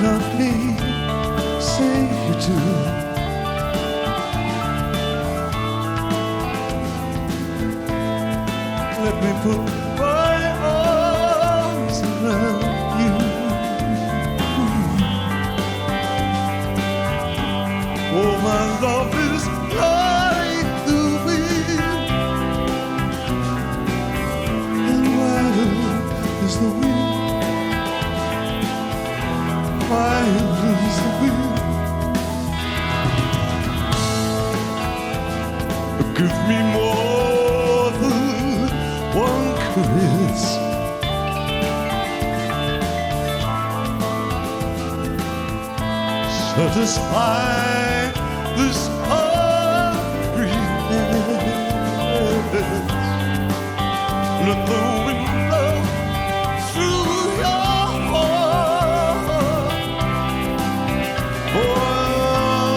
love me, say you do. Let me put my arms around you. Oh, my love is like the wind, and wild is the wind. Wild is the wind. Give me more than one caress. Satisfy this hungriness. Let the wind blow through your heart. For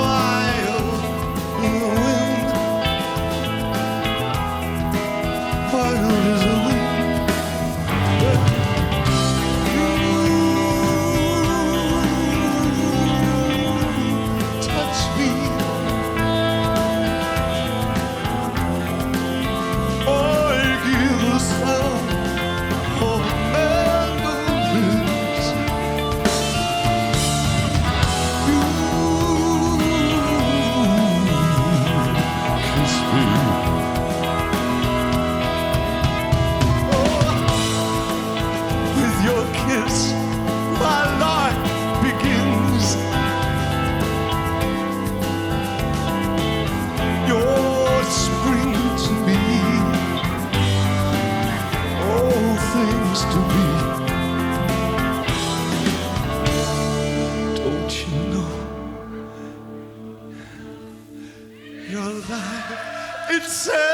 wild is the wind. Wild is the wind. Touch me. I hear the sound of mandolins. You kiss me. With your kiss, my life begins. You're spring to me, all things to me. Don't you know your life itself?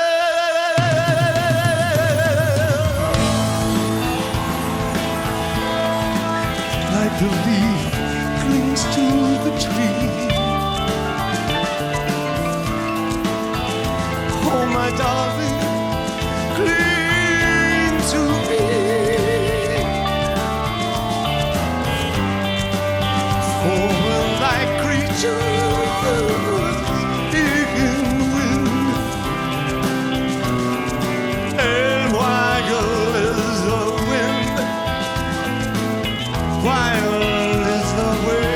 Like the leaf clings to the tree. Oh, my darling, cling to me. For we're like creatures in wind, and wild is the wind. Wild is the wind.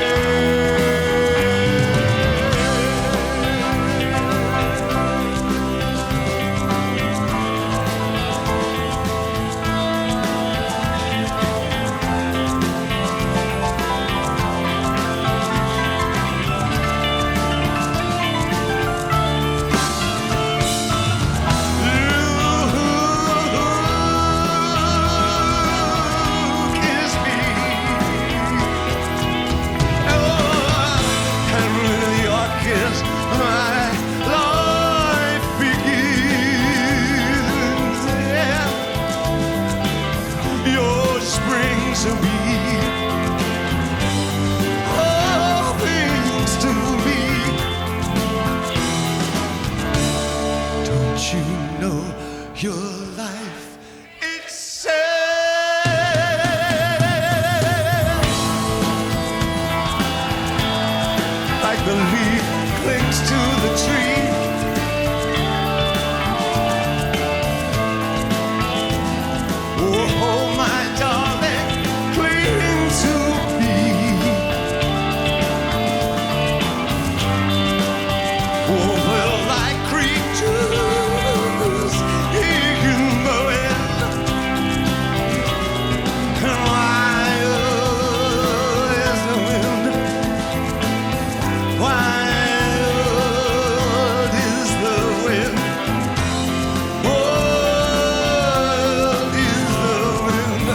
the leaf clings to the tree. Oh, my darling, cling to me. Oh, well, like creatures in the wind, and wild is the wind, wild is the wind, wild is the wind, wild is the wind,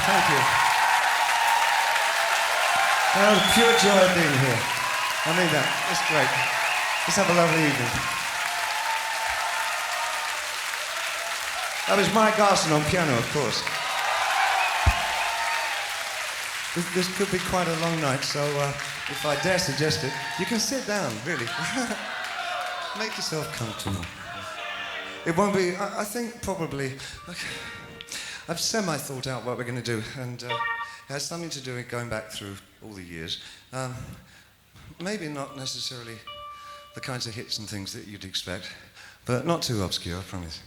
thank you. Pure joy of being here. I mean that. It's great. Let's have a lovely evening. That was Mike Garson on piano, of course. This could be quite a long night, so if I dare suggest it, you can sit down, really. Make yourself comfortable. It won't be, I think probably, I've semi-thought out what we're going to do, and it has something to do with going back through all the years. Maybe not necessarily the kinds of hits and things that you'd expect, but not too obscure, I promise.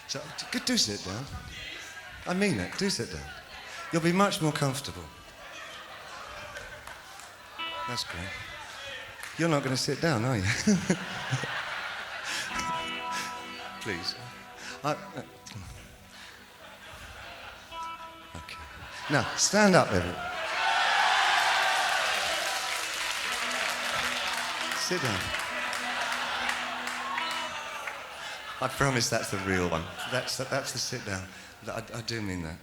So, do sit down. I mean it, do sit down. You'll be much more comfortable. That's great. You're not going to sit down, are you? Please. Okay. Now, stand up, everyone. Sit down. I promise that's the real one. That's the sit down. I do mean that.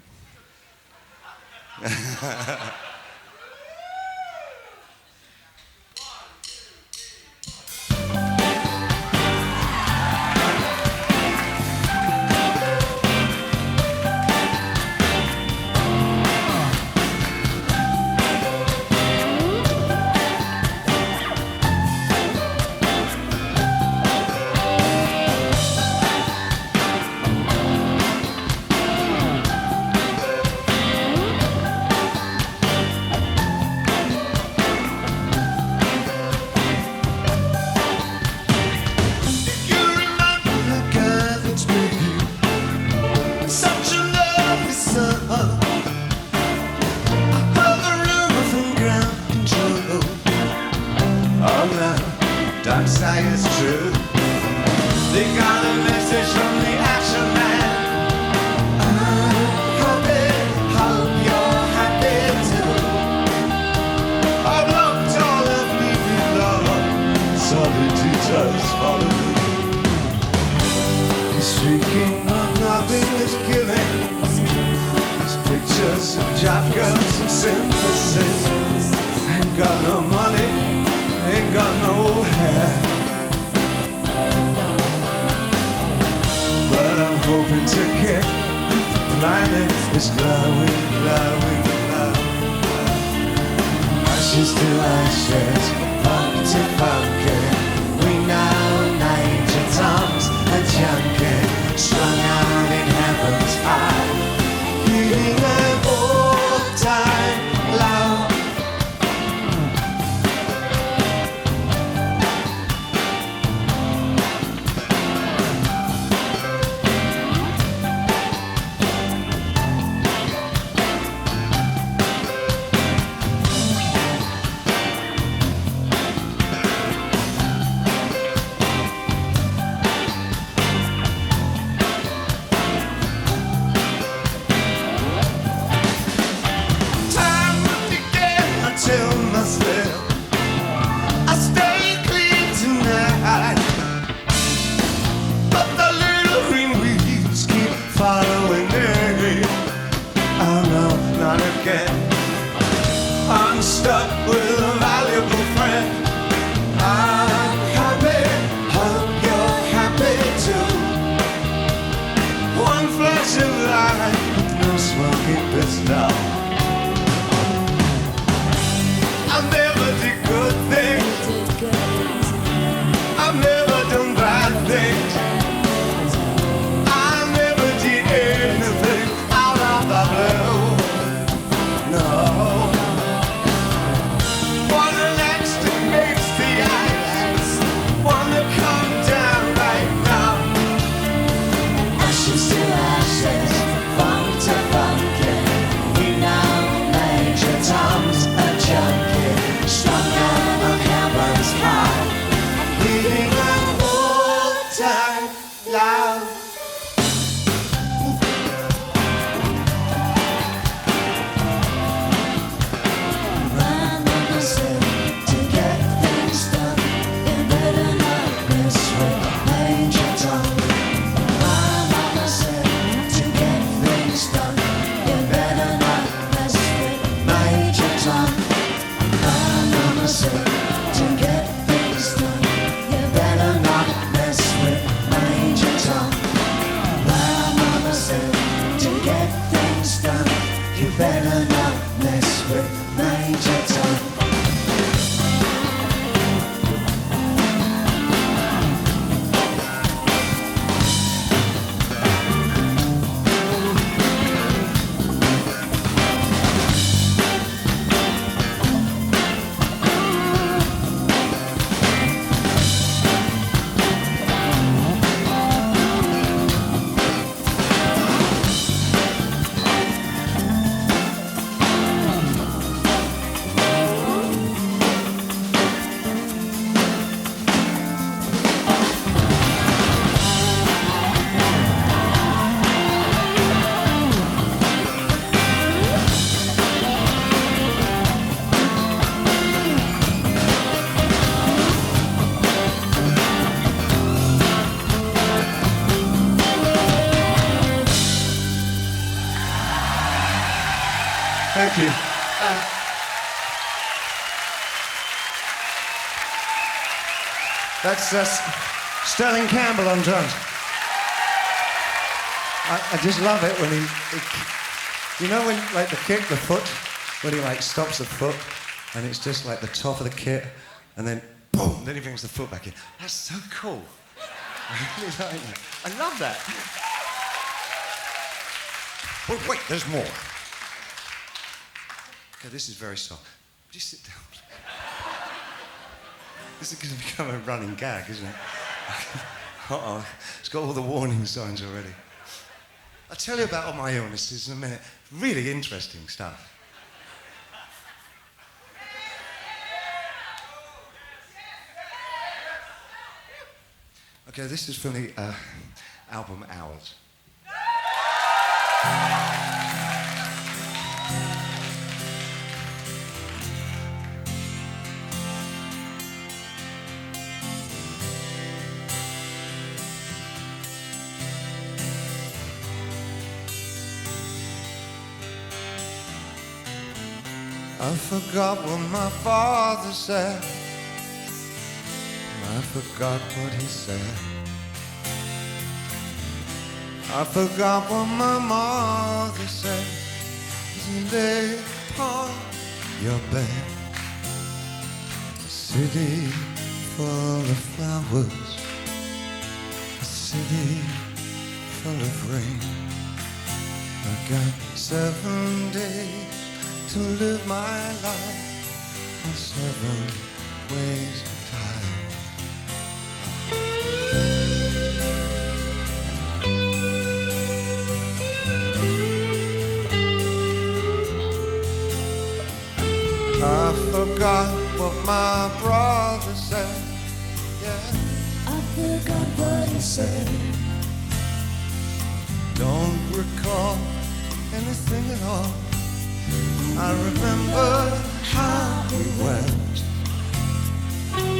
Don't say it's true. They got a message from the action man. I hope you're happy too. I've looked all of me below. Solitude does follow me. Speaking of nothing is giving. These pictures of job girls and synthesis. Ain't got no money. Ain't got no hair, but I'm hoping to get the planet is glowing, glowing, glowing. Ashes to ashes, punk to pumpkin. We know Major Tom's a junkie, strung out in heaven's high, beating an all-time low. feeling like old-time love. My mama said to get things done, you better not mess with Major Tom. My mama said to get things done, you better not mess with Major Tom. My mama said to get things done, you better not mess with Major Tom. My mama said to get things done, you better not mess with Major Tom. Thank you. That's Sterling Campbell on drums. I just love it when he you know, when like the kick, the foot, when he like stops the foot, and it's just like the top of the kit, and then boom, then he brings the foot back in. That's so cool. I really like that. I love that. Well, wait, there's more. Okay, this is very soft. Would you sit down, please? This is going to become a running gag, isn't it? Uh-oh. It's got all the warning signs already. I'll tell you about all my illnesses in a minute. Really interesting stuff. Okay, this is from the album Hours. I forgot what my father said. I forgot what he said. I forgot what my mother said as you lay upon your bed. A city full of flowers, a city full of rain. I got 7 days to live my life on 7 ways to die. I forgot what my brother said. Yeah, I forgot what he said. don't recall anything at all. I remember how we wept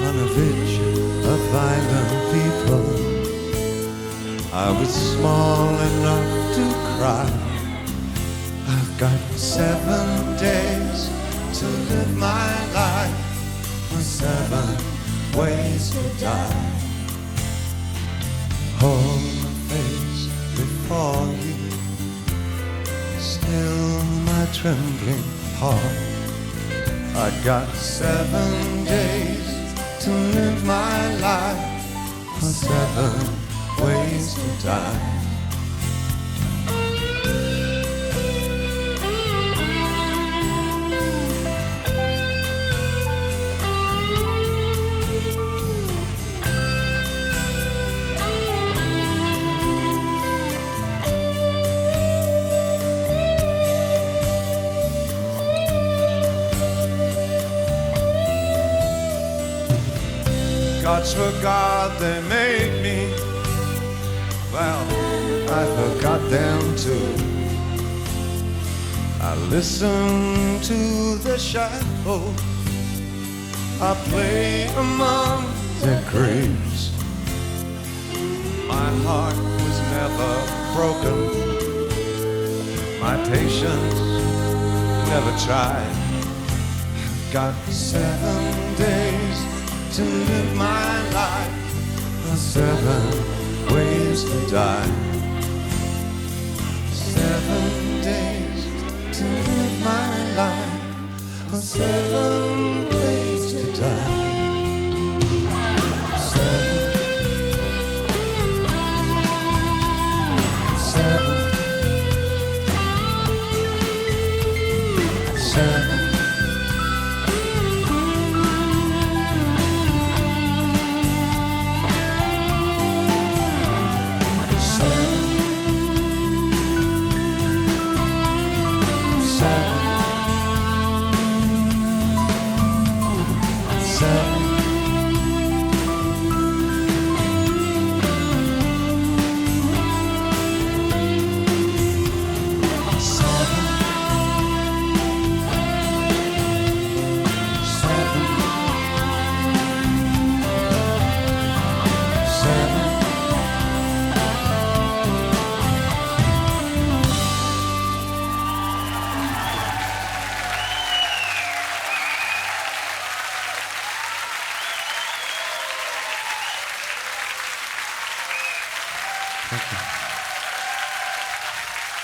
on a beach of violent people. I was small enough to cry. I've got 7 days to live my life on 7 ways to die. Hold my face before you, still my trembling heart. I got 7 days to live my life on 7 ways to die. Gods forgot they made me. Well, I forgot them too. I listen to the shadow. I play among the graves. My heart was never broken. My patience never tried. Got 7 days to live my life, or 7 ways to die. 7 days to live my life, or 7 ways to die. 7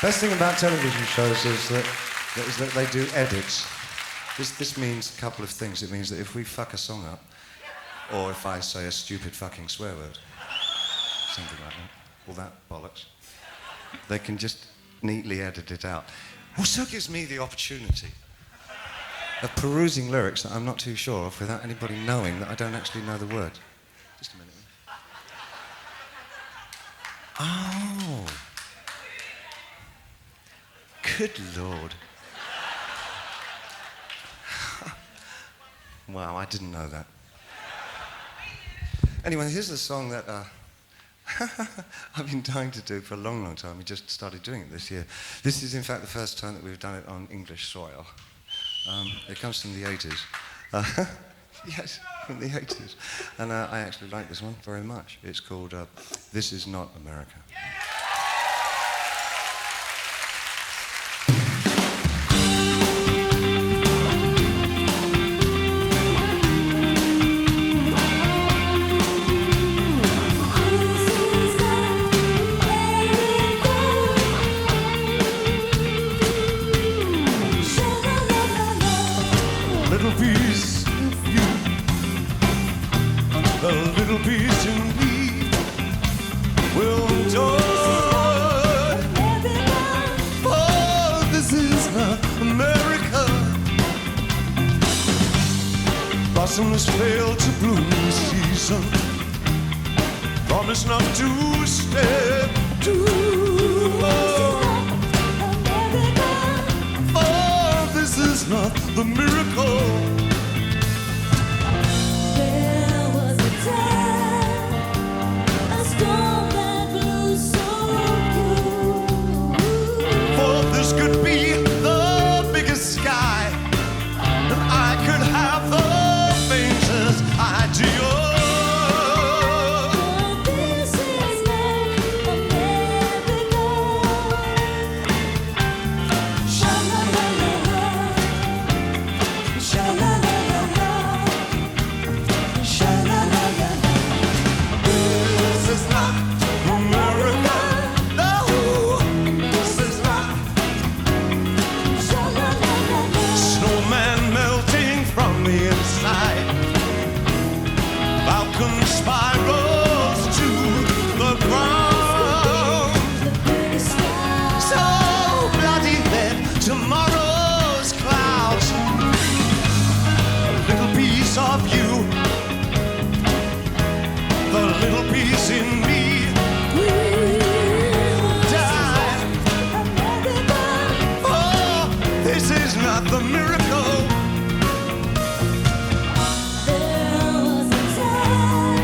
Best thing about television shows is that they do edits. This means a couple of things. It means that if we fuck a song up, or if I say a stupid fucking swear word, something like that, all that bollocks, they can just neatly edit it out. Also gives me the opportunity of perusing lyrics that I'm not too sure of without anybody knowing that I don't actually know the word. Just a minute. Oh. Good Lord. Wow, I didn't know that. Anyway, here's a song that I've been dying to do for a long, long time. We just started doing it this year. This is, in fact, the first time that we've done it on English soil. It comes from the 80s. Yes, from the 80s. And I actually like this one very much. It's called This Is Not America. Little piece of you, a little piece in me will joy. Oh, this is not America. Blossoms fail to bloom this season. Promise not to step too low. Oh, this is not the miracle. There was a time, a storm that blew so cool. For this could be the biggest sky, and I could have the faintest idea. But this is not America. Sha-la-la-la-la, sha-la-la-la-la, sha-la-la-la-la. This is not America. No, this is not. Snowman melting from the inside. Falcon spirals to the ground. So bloody that tomorrow's clouds. A little piece of you, the little piece in me will die. Oh, this is not the miracle. There was a time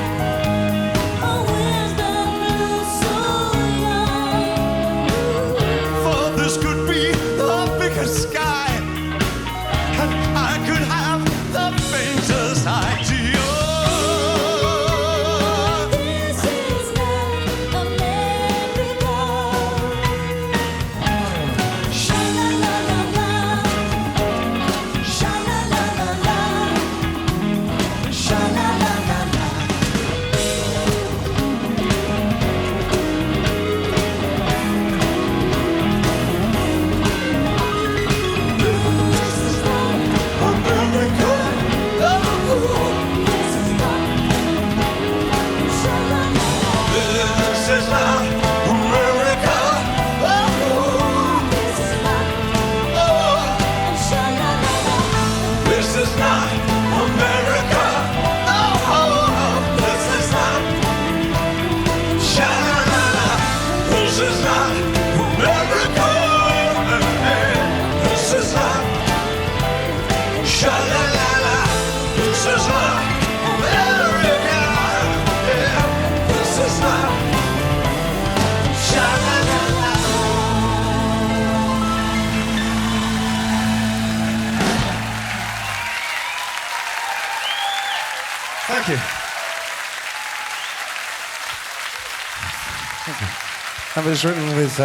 That was written with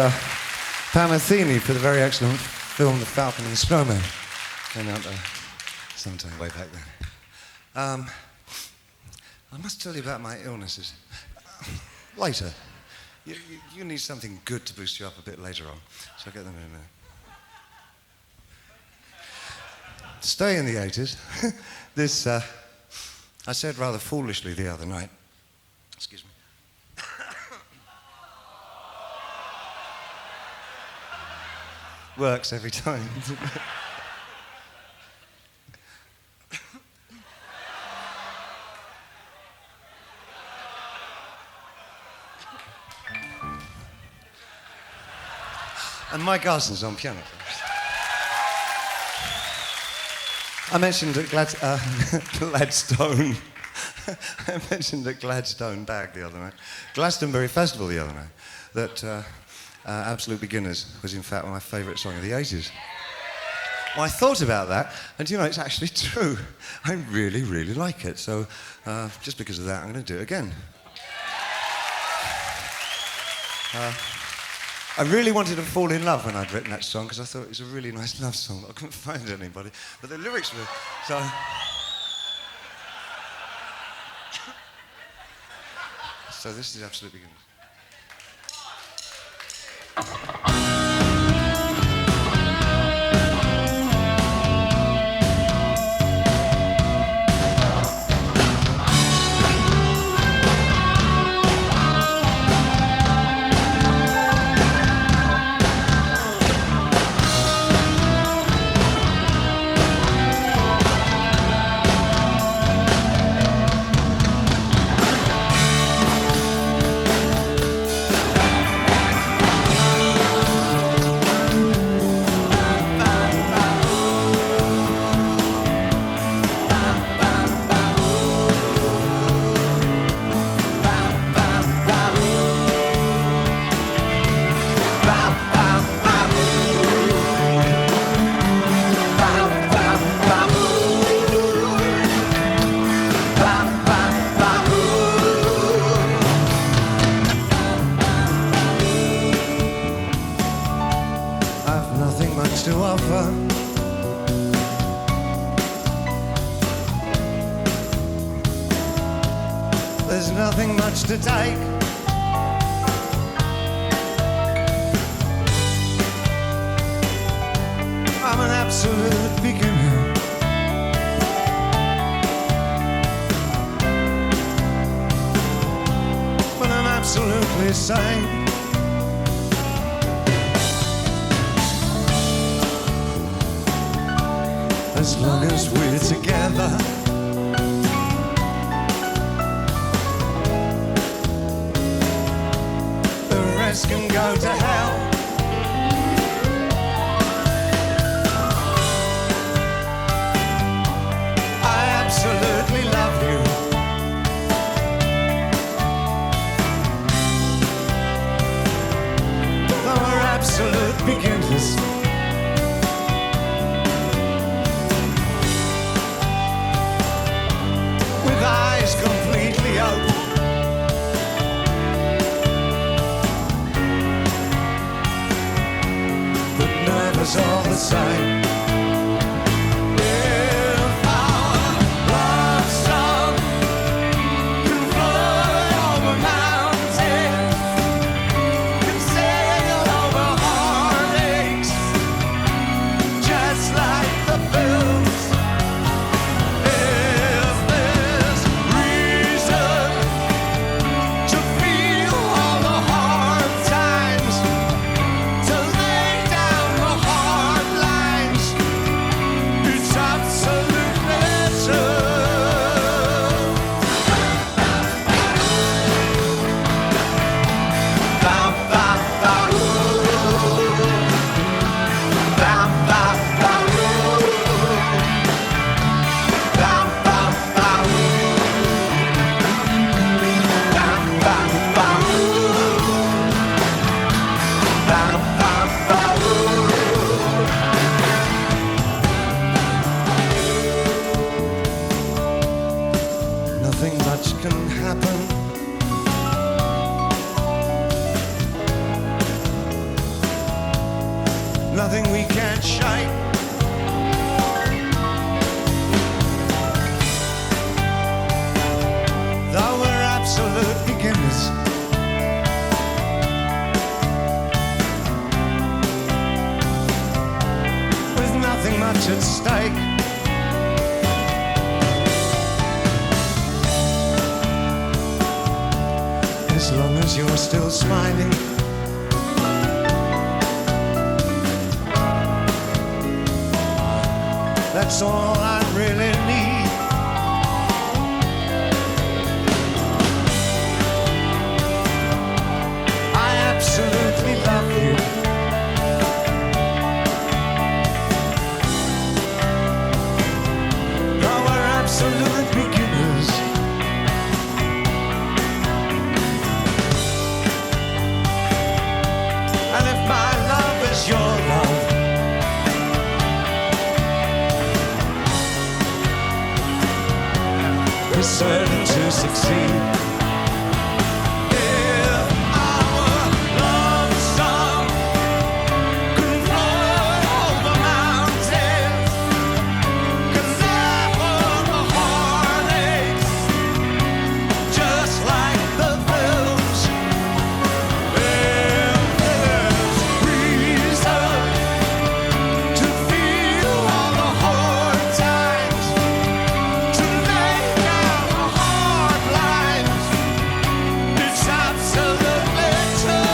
Pam Athene for the very excellent film The Falcon and the Snowman. Came out sometime way back then. I must tell you about my illnesses. Later. You need something good to boost you up a bit later on. So I'll get them in a minute. To stay in the 80s, this, I said rather foolishly the other night, excuse me. Works every time. And Mike Garson's on piano. I mentioned at Gladstone. I mentioned at Gladstone Bag the other night, Glastonbury Festival the other night, that Absolute Beginners was in fact my favourite song of the 80s. Well, I thought about that, and you know, it's actually true. I really, really like it. So just because of that, I'm going to do it again. I really wanted to fall in love when I'd written that song because I thought it was a really nice love song, but I couldn't find anybody. But the lyrics were so. So this is Absolute Beginners. To offer. There's nothing much to take. I'm an absolute beginner. But I'm absolutely sane. As long as we're together, the rest can go to hell. I absolutely love you. Though we're absolute beginners. Eyes completely open, but nervous all the same. If our love song can fly over mountains, can sail over heartaches, just like the films. Nothing much can happen can't shake. Though we're absolute beginners, with nothing much at stake. As long as you're still smiling, that's all I really need. I absolutely love you. Though we're absolute beginners, and if my love is your love, we're certain to succeed. If our love song could flow over mountains, could suffer the heartaches, just like the films. If there's reason to feel all the hard times, to make out the hard lines, it's absolutely true.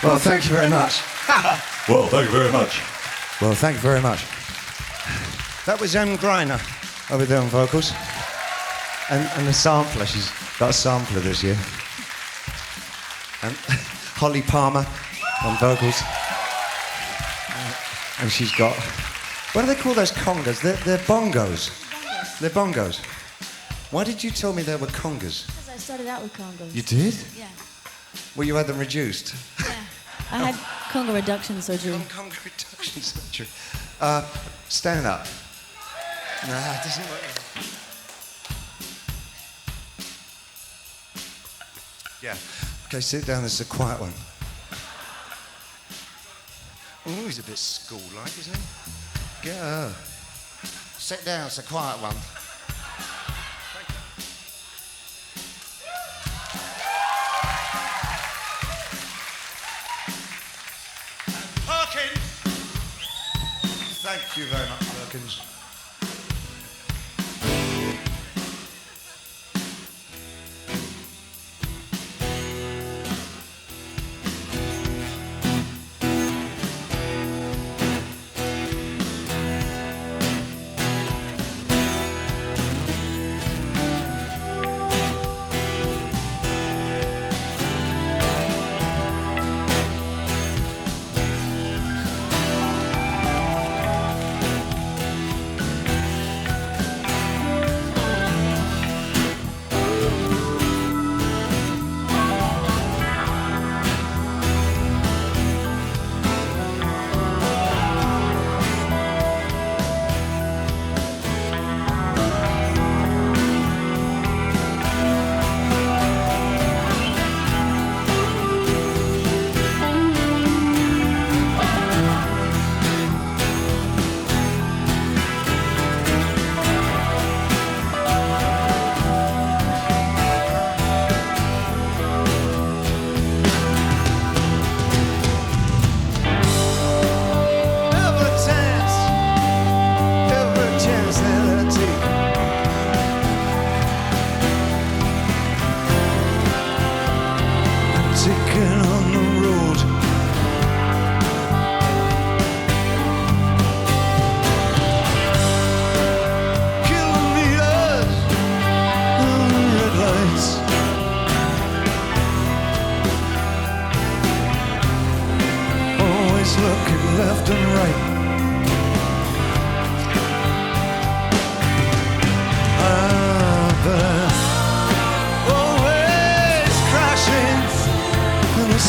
Well, thank you very much. Well, thank you very much. Well, thank you very much. That was Em Greiner over there on vocals. And the sampler, she's got a sampler this year. And Holly Palmer on vocals. And she's got, what do they call those congas? They're bongos. They're bongos. Why did you tell me they were congas? Because I started out with congos. You did? Yeah. Well, you had them reduced. Yeah. I had conga reduction surgery. Conga reduction surgery. Stand up. Nah, it doesn't work. Yeah. Okay, sit down. This is a quiet one. Oh, he's a bit school-like, isn't he? Yeah. Sit down. It's a quiet one. Perkins! Thank you very much, Perkins.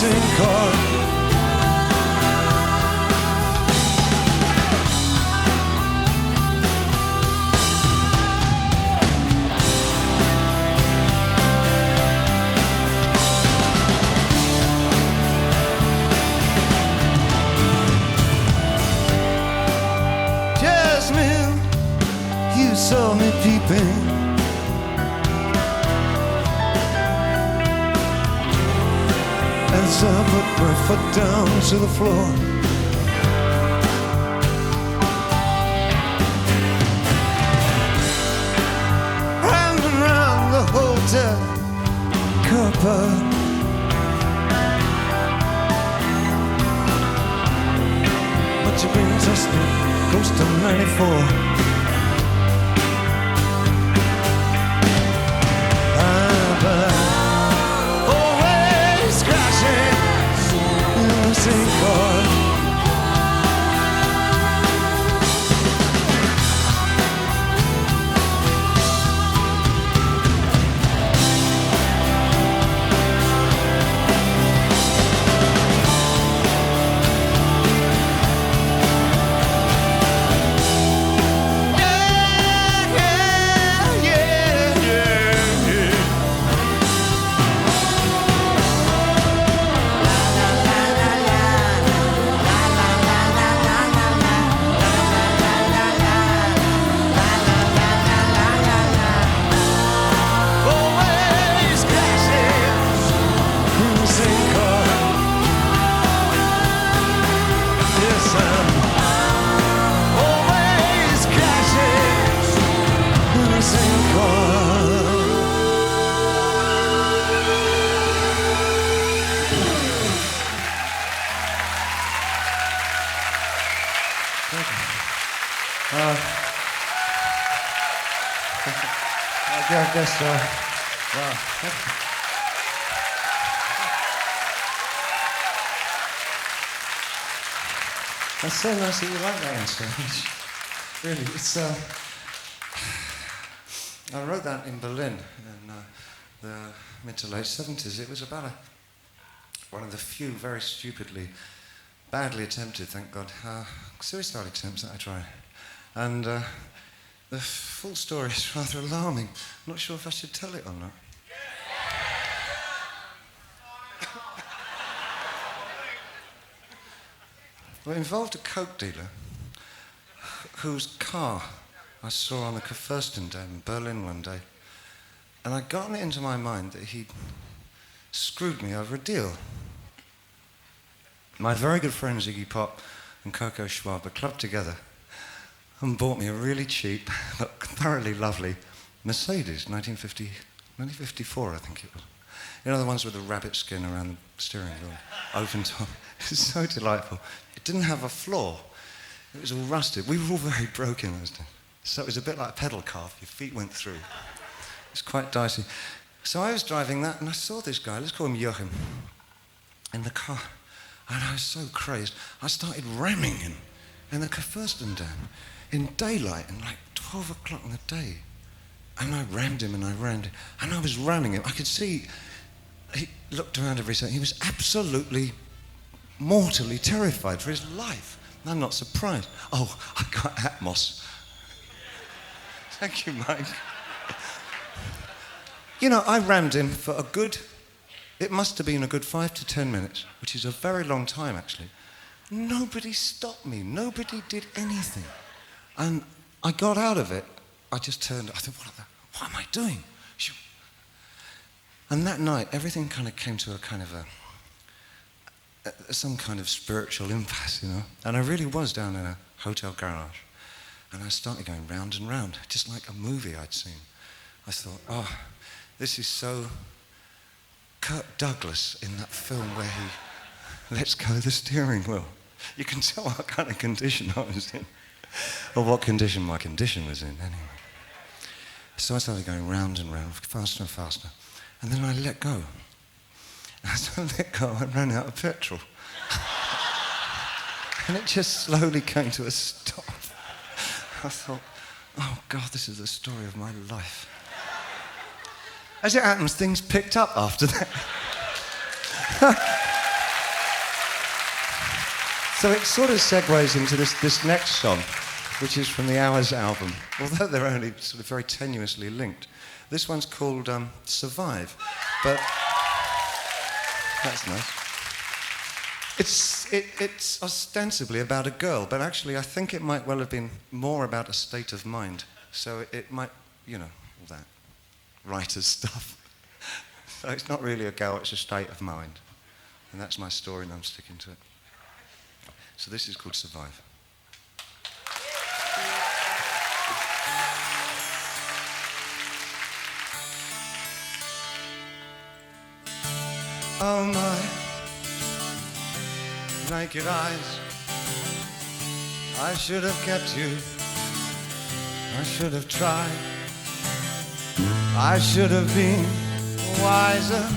same chord. Jasmine, you saw me peeping. As I put my foot down to the floor, round and round the hotel carpet, but you've been tested, ghost of 94. Same chord. I guess, wow. That's so nice that you like that one so much. Really, it's, I wrote that in Berlin in the mid to late 70s. It was about one of the few very stupidly, badly attempted, thank God, suicide attempts that I tried. And the full story is rather alarming. I'm not sure if I should tell it or not. Well, it involved a coke dealer whose car I saw on the Kurfürstendamm in Berlin one day. And I'd gotten it into my mind that he'd screwed me over a deal. My very good friends Iggy Pop and Coco Schwab were clubbed together and bought me a really cheap, but thoroughly lovely Mercedes, 1954, I think it was. You know, the ones with the rabbit skin around the steering wheel, open top. It was so delightful. It didn't have a floor. It was all rusted. We were all very broken those days. So it was a bit like a pedal car. Your feet went through. It was quite dicey. So I was driving that, and I saw this guy, let's call him Joachim, in the car. And I was so crazed, I started ramming him in the Kurfürstendamm in daylight, in like 12 o'clock in the day. And I rammed him and I rammed him. And I was ramming him. I could see, he looked around every second. He was absolutely, mortally terrified for his life. And I'm not surprised. Oh, I got Atmos. Thank you, Mike. You know, I rammed him for a good, it must have been a good 5 to 10 minutes, which is a very long time, actually. Nobody stopped me. Nobody did anything. And I got out of it. I just turned, I thought, what am I doing? And that night, everything kind of came to a kind of some kind of spiritual impasse, you know. And I really was down in a hotel garage. And I started going round and round, just like a movie I'd seen. I thought, oh, this is so Kirk Douglas in that film where he lets go of the steering wheel. You can tell what kind of condition I was in, or what condition my condition was in, anyway. So I started going round and round, faster and faster. And then I let go. As I let go, I ran out of petrol. And it just slowly came to a stop. I thought, oh God, this is the story of my life. As it happens, things picked up after that. So it sort of segues into this next song, which is from the Hours album, although they're only sort of very tenuously linked. This one's called Survive, but that's nice. It's ostensibly about a girl, but actually I think it might well have been more about a state of mind. So it might, you know, all that writer's stuff. So it's not really a girl, it's a state of mind. And that's my story and I'm sticking to it. So this is called Survive. Oh my naked eyes, I should have kept you, I should have tried, I should have been a wiser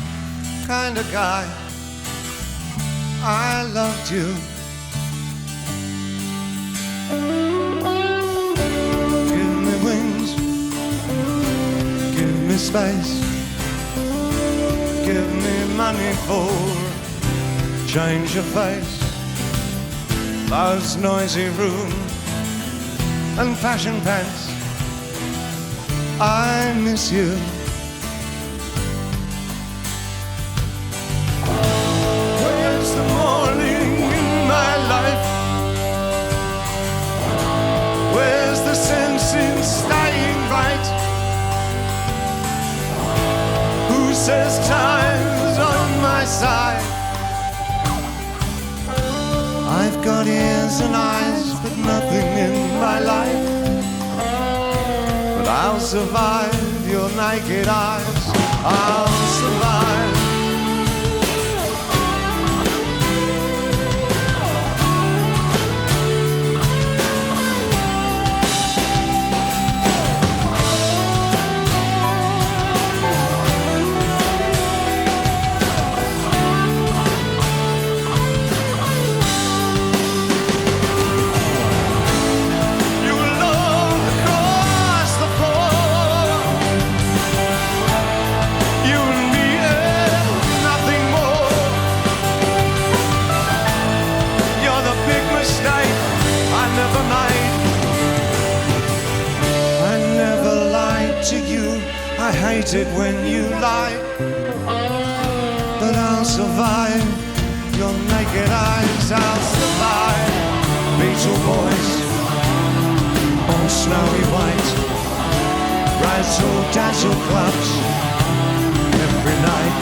kind of guy. I loved you. Give me wings, give me space, give me money for change your face. Those noisy rooms and fashion pants, I miss you. Where's the morning in my life? Where's the sense in staying right? Who says time's on my side? I've got ears and eyes, but nothing in my life. But I'll survive your naked eyes. I'll survive. I hate it when you lie, but I'll survive your naked eyes. I'll survive. Beetle boys on snowy white, razzle dazzle clubs every night.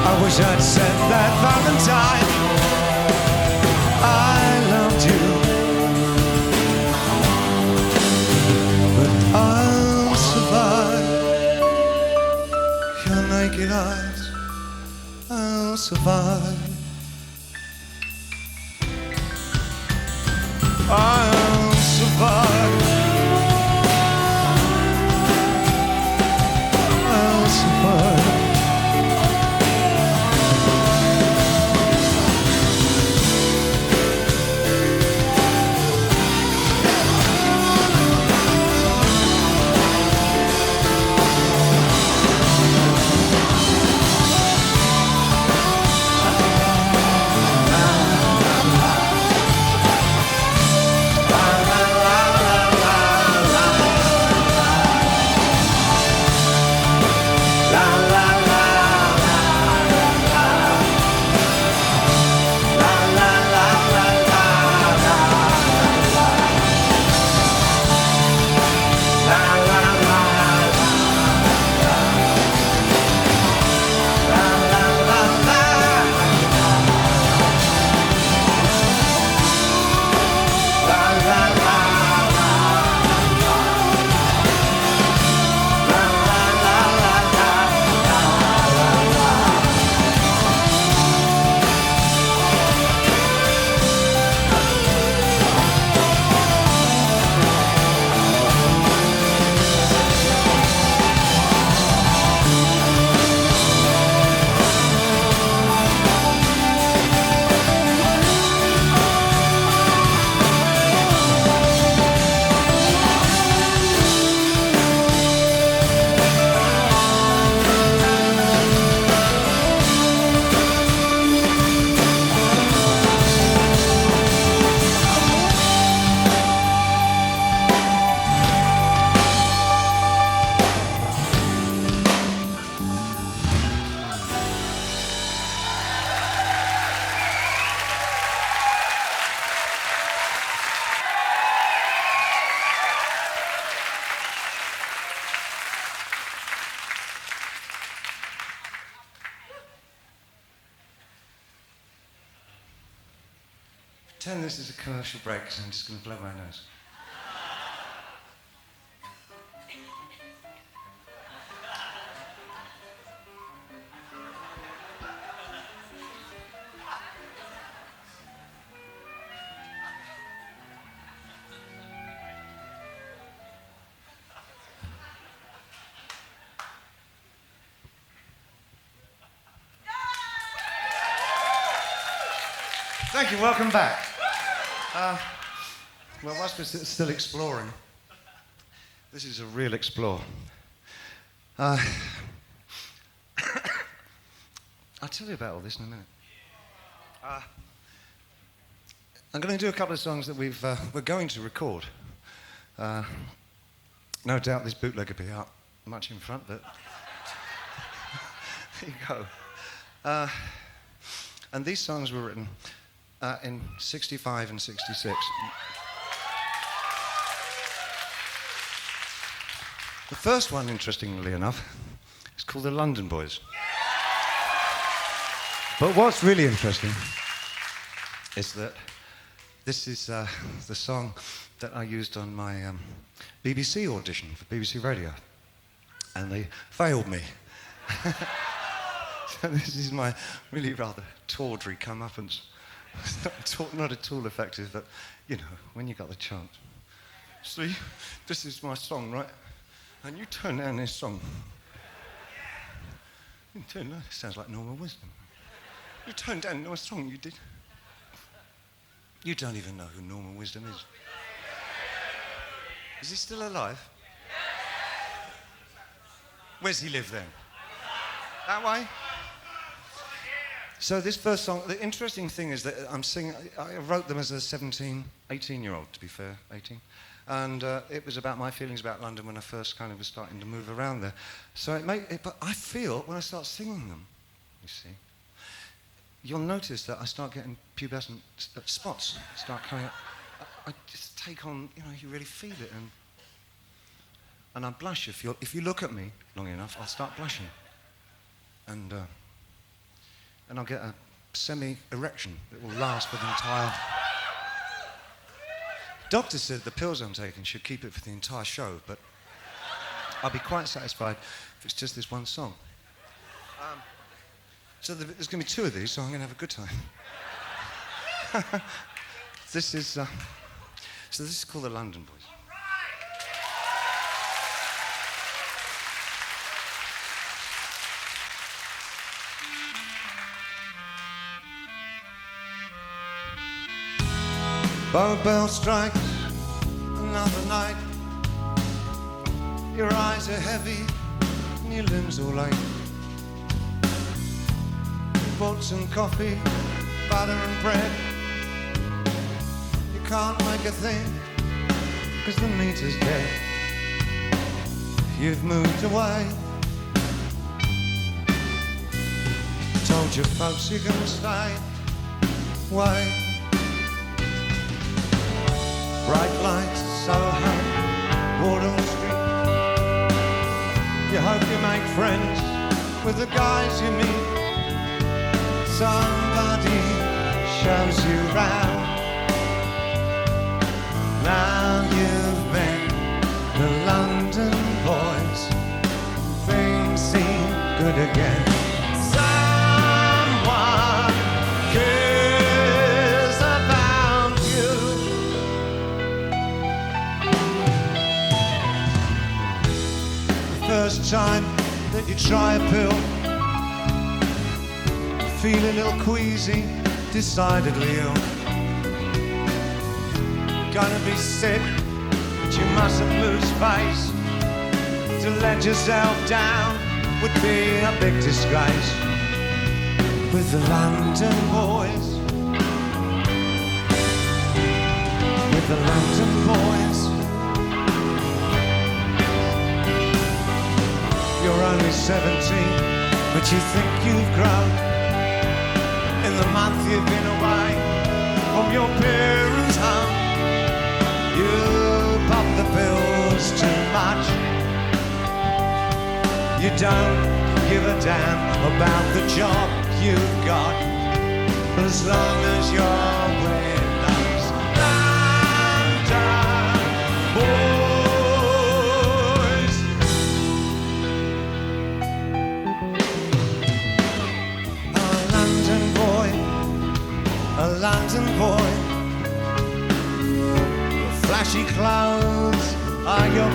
I wish I'd said that Valentine I loved you. I'll survive your naked eyes. I'll survive. I'll survive. I'll survive. Pretend this is a commercial break, because I'm just going to blow my nose. Thank you, welcome back. Well, whilst we're still exploring, this is a real explore. I'll tell you about all this in a minute. I'm going to do a couple of songs that we're going to record. No doubt this bootleg will be up much in front, but there you go. And these songs were written in 65 and 66. The first one, interestingly enough, is called The London Boys. But what's really interesting is that this is the song that I used on my BBC audition for BBC Radio. And they failed me. So this is my really rather tawdry comeuppance. Not at all effective, but, you know, when you got the chance. See, this is my song, right? And you turn down this song. You turn down, it sounds like Normal Wisdom. You turn down no song you did. You don't even know who Normal Wisdom is. Is he still alive? Where's he live then? That way? So this first song, the interesting thing is that I'm singing, I wrote them as a 18-year-old, to be fair, 18. And it was about my feelings about London when I first kind of was starting to move around there. So but I feel, when I start singing them, you see, you'll notice that I start getting pubescent spots start coming up. I just take on, you know, you really feel it. And I blush. If you look at me long enough, I'll start blushing. And I'll get a semi-erection that will last for the entire... Doctor said the pills I'm taking should keep it for the entire show, but I'll be quite satisfied if it's just this one song. So there's going to be two of these, so I'm going to have a good time. This is called The London Boys. Bow bell strikes another night. Your eyes are heavy and your limbs all ache. You bought some coffee, butter and bread. You can't make a thing, 'cause the meter's dead. You've moved away. Told your folks you're gonna stay away. Bright lights, Soho, Wardour Street. You hope you make friends with the guys you meet. Somebody shows you round. Now you've met the London boys. Things seem good again. Someone cares about you. First time that you try a pill, feel a little queasy, decidedly ill. Gonna be sick, but you mustn't lose face. To let yourself down would be a big disgrace. With the London boys, with the London boys. You're only 17, but you think you've grown. In the month you've been away from your parents' home, you pop the pills too much. You don't give a damn about the job you've got, as long as you're with us.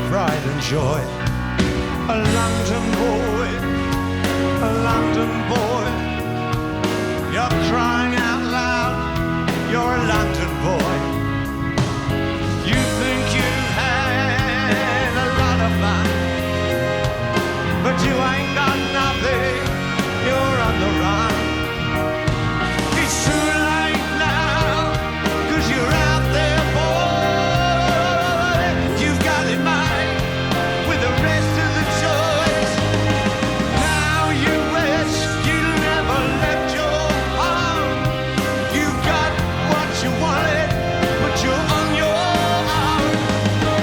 pride and joy. A London boy, a London boy. You're crying out loud, you're a London boy. You think you've had a lot of fun, but you ain't got nothing, you're on the run. It's too late now, 'cause you're out there, boy. You've got it made with the rest of the choice. Now you wish you never left your home. You got what you wanted, but you're on your own.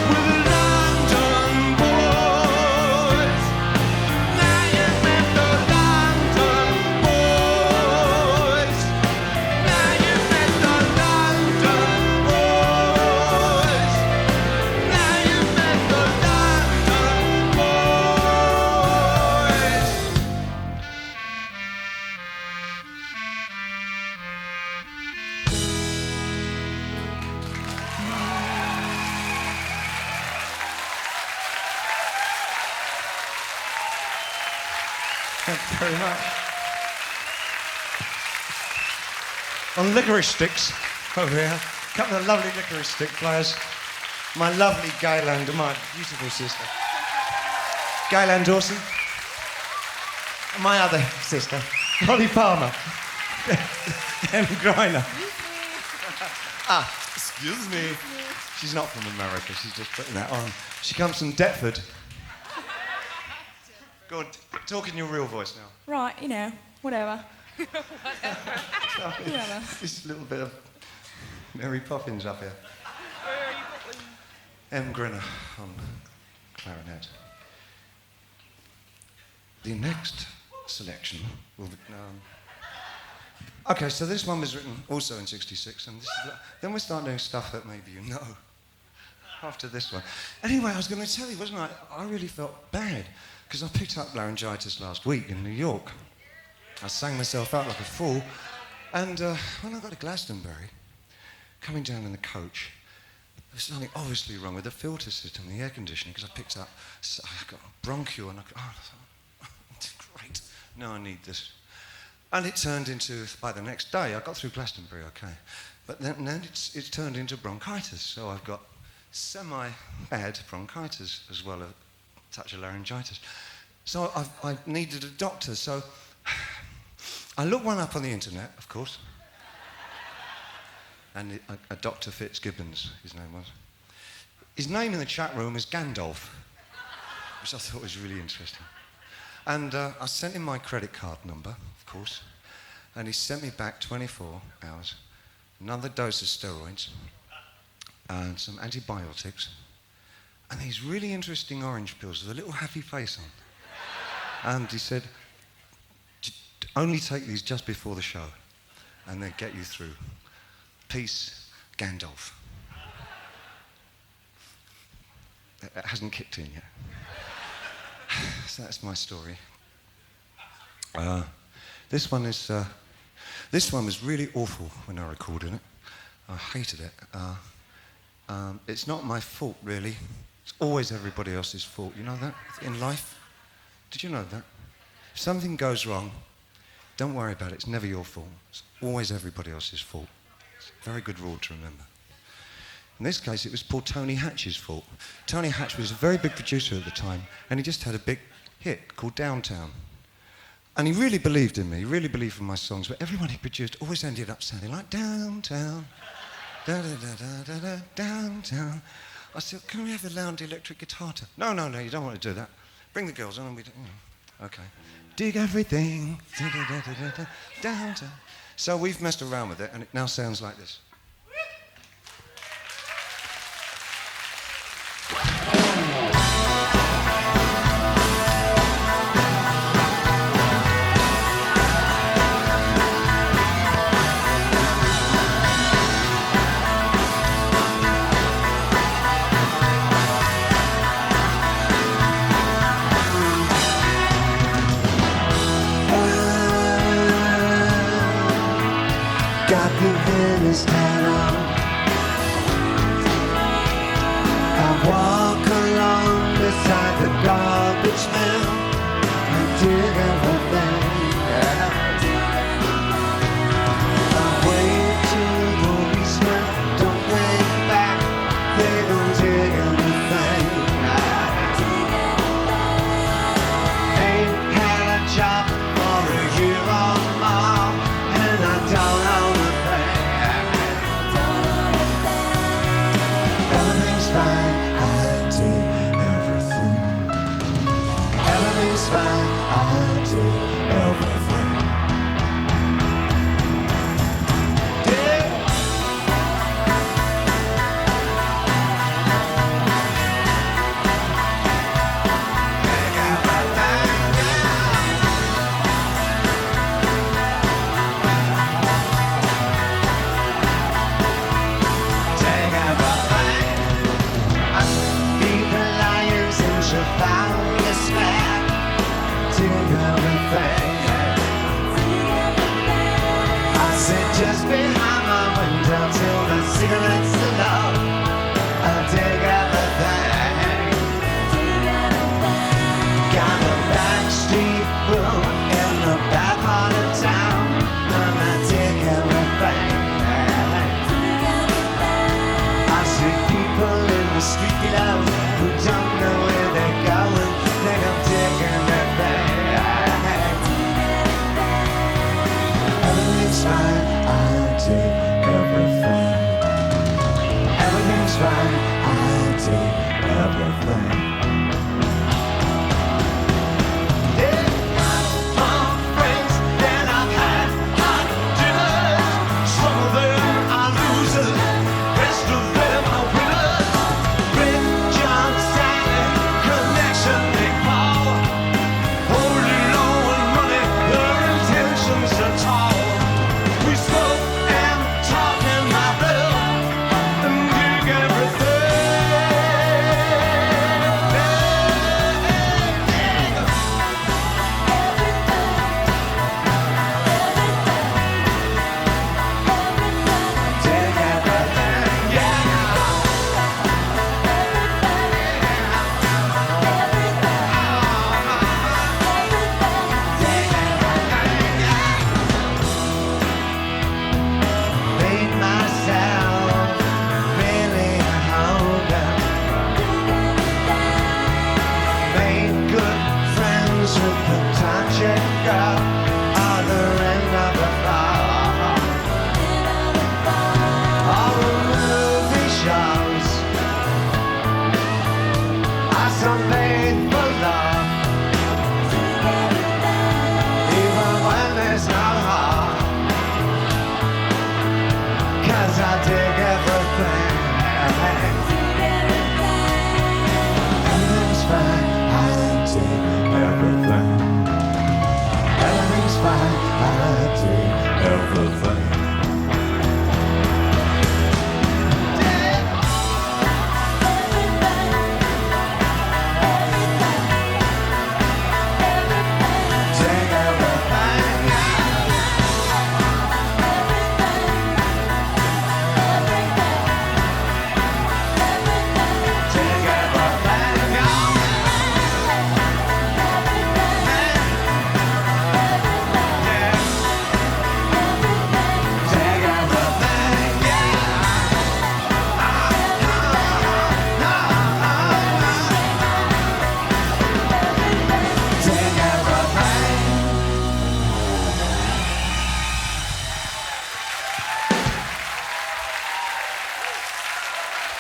With the London boys. Now you met the London boys. Now you met the London boys. Now you met the London boys. Thank you very much. On licorice sticks over here, a couple of lovely licorice stick players. My lovely Gayland, my beautiful sister. Gayland Dawson. And my other sister, Holly Palmer. Em Griner. Excuse me. She's not from America, she's just putting that on. She comes from Deptford. Go on, talk in your real voice now. Right, you know, whatever. Whatever. Just a little bit of Mary Poppins up here. Em Griner on clarinet. The next selection will be... Okay, so this one was written also in '66, and this is, then we're starting doing stuff that maybe you know after this one. Anyway, I was going to tell you, wasn't I? I really felt bad because I picked up laryngitis last week in New York. I sang myself out like a fool, and when I got to Glastonbury, coming down in the coach, there was something obviously wrong with the filter system, the air conditioning, because I picked up, I got bronchial, and I thought, great, now I need this. And it turned into, by the next day, I got through Glastonbury okay, but then it's turned into bronchitis, so I've got semi-bad bronchitis as well as a touch of laryngitis. So I needed a doctor, so I looked one up on the internet, of course, and a Dr. Fitzgibbons, his name was. His name in the chat room is Gandalf, which I thought was really interesting. And I sent him my credit card number, of course, and he sent me back 24 hours, another dose of steroids, and some antibiotics, and these really interesting orange pills with a little happy face on. And he said, only take these just before the show, and they'll get you through. Peace, Gandalf. It hasn't kicked in yet. So that's my story. This one was really awful when I recorded it. I hated it. It's not my fault, really. It's always everybody else's fault. You know that in life? Did you know that? If something goes wrong, don't worry about it. It's never your fault. It's always everybody else's fault. It's a very good rule to remember. In this case, it was poor Tony Hatch's fault. Tony Hatch was a very big producer at the time, and he just had a big hit called Downtown. And he really believed in me, he really believed in my songs, but everyone he produced always ended up sounding like Downtown, da-da-da-da-da-da, Downtown. I said, can we have the loud electric guitar? No, you don't want to do that. Bring the girls on and we do, okay. Dig everything, da-da-da-da-da, Downtown. So we've messed around with it, and it now sounds like this. Got the Venice hat on. I walk along Everything's fine, I do everything. Yeah. Just behind my window till the cigarettes are low. I dig everything. Got a backstreet room in the back part of town, and I dig everything. I see people in the street below who don't know where they're going. Think I'm digging everything. Everything's fine. Everything's fine, I take everything. Yeah, more friends than I've had hot dinners. Some of them are losers, rest of them are winners. Rick, John, Sally, connection they call. Holding low and money, their intentions are tall. We smoke and talk in my bed.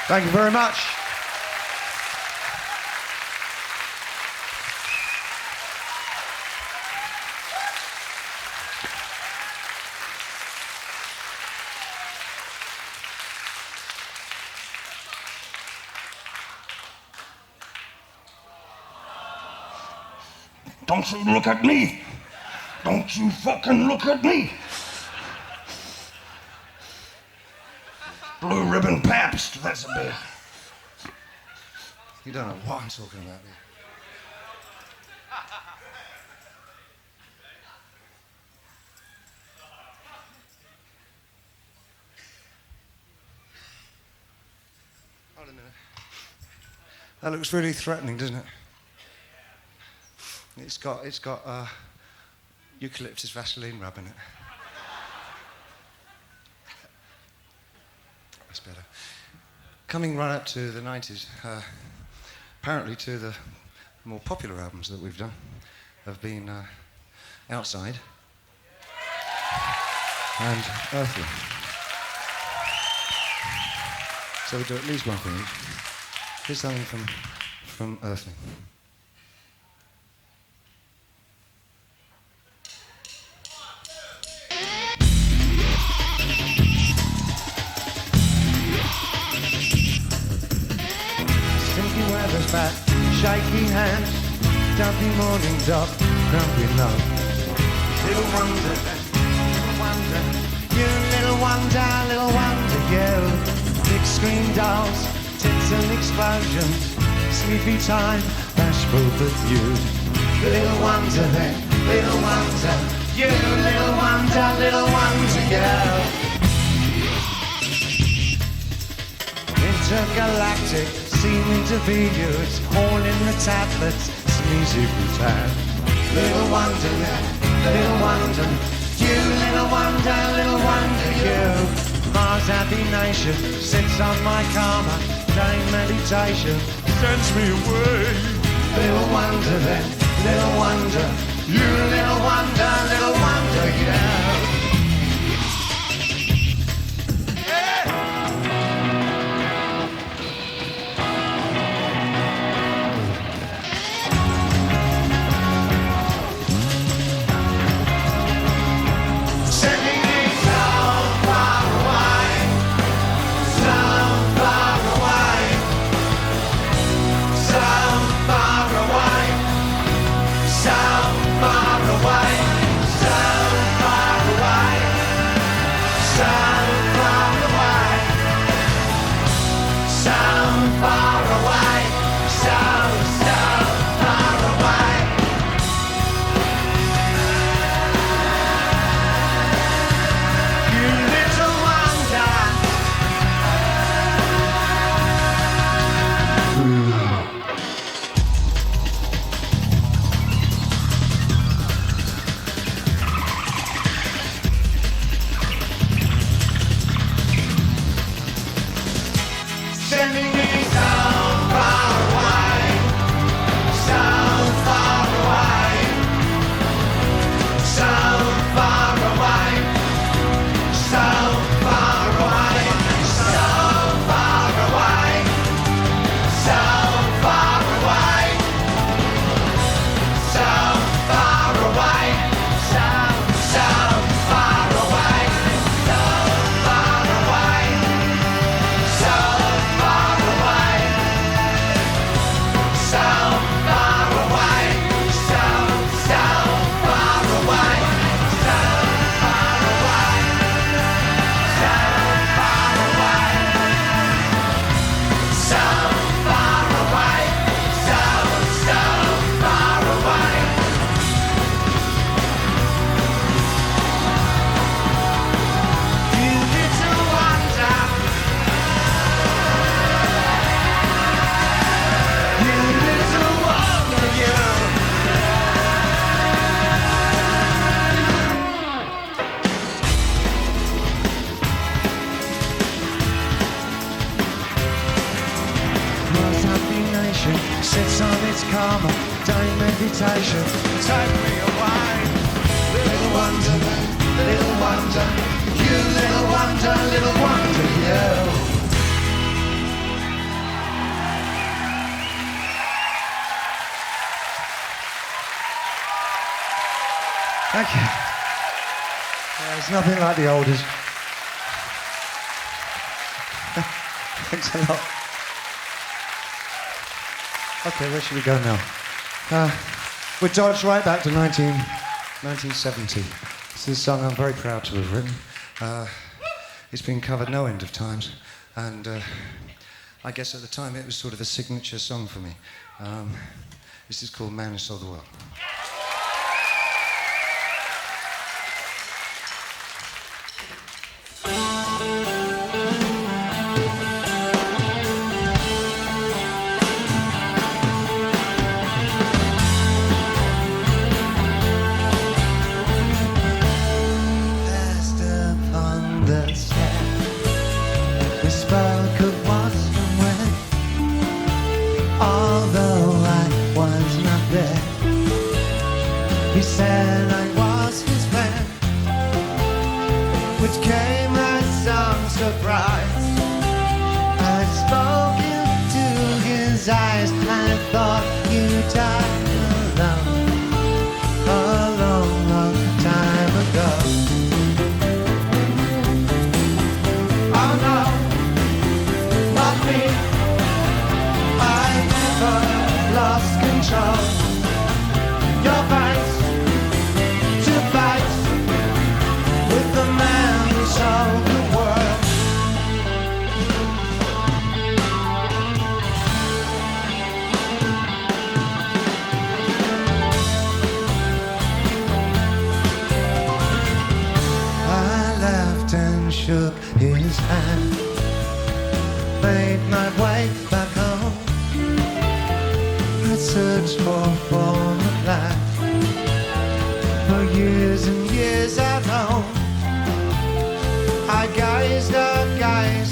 Thank you very much. Don't you look at me. Don't you fucking look at me. Blue Ribbon Pabst, that's a beer. You don't know what I'm talking about, do you? Hold a minute. That looks really threatening, doesn't it? It's got eucalyptus Vaseline rub in it. That's better. Coming right up to the 90s, apparently two of the more popular albums that we've done have been Outside and Earthly. So we do at least one for each. Here's something from Earthly. fat, shaky hands, dumpy morning dog, grumpy nose. Little wonder, little wonder, you little wonder, you. Big screen dolls, tits and explosions, sleepy time, bashful but you. Little wonder then, little wonder, you little wonder, you. Intergalactic, seeming to be you. It's all in the tablets, sneezy brutal. Little wonder, little wonder, you little wonder, you. Mars happy nation sits on my karma, dying meditation sends me away. Little wonder then, little wonder, you little wonder, yeah. Sits on its karma, dying meditation, take me away. Little wonder, little wonder, you little wonder, you. Thank you. It's nothing like the oldest. Thanks a lot. Okay, where should we go now? We'll dodge right back to 1970. This is a song I'm very proud to have written. It's been covered no end of times, and I guess at the time it was sort of a signature song for me. This is called Man Who Sold the World. He said I was his man, which came as some surprise. I spoke into his eyes, I thought you died alone, a long, long time ago. Oh no, not me, I never lost control. Your fight to fight with the man who sold the world. I laughed and shook his hand, made my way back home. I searched for a form of life for years and years at home. I gazed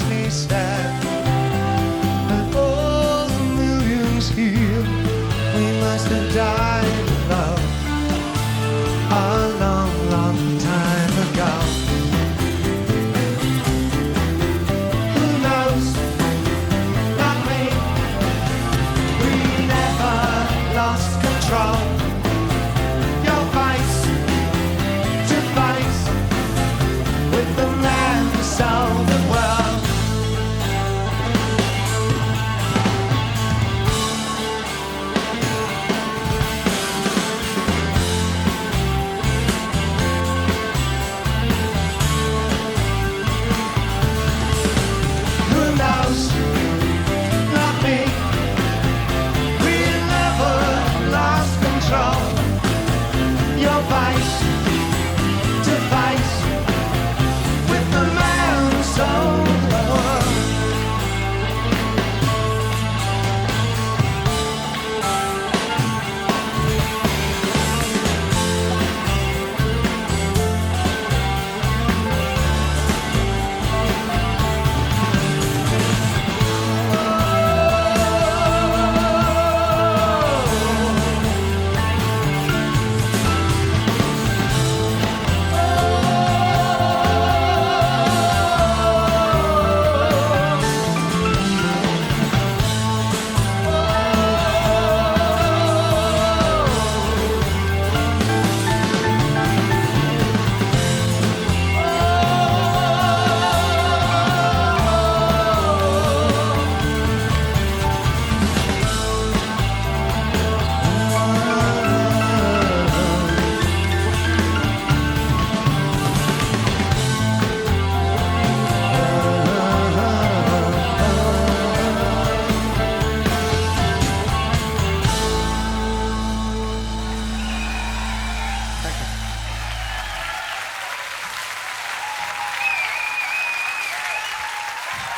me stare at all the millions here. We must have died of love a long, long time ago. Who knows? Not me. We never lost control. Your fight to fight with the man who sold the world. Who knows? Not me. We never lost control. Your fight to fight with the man who sold the world.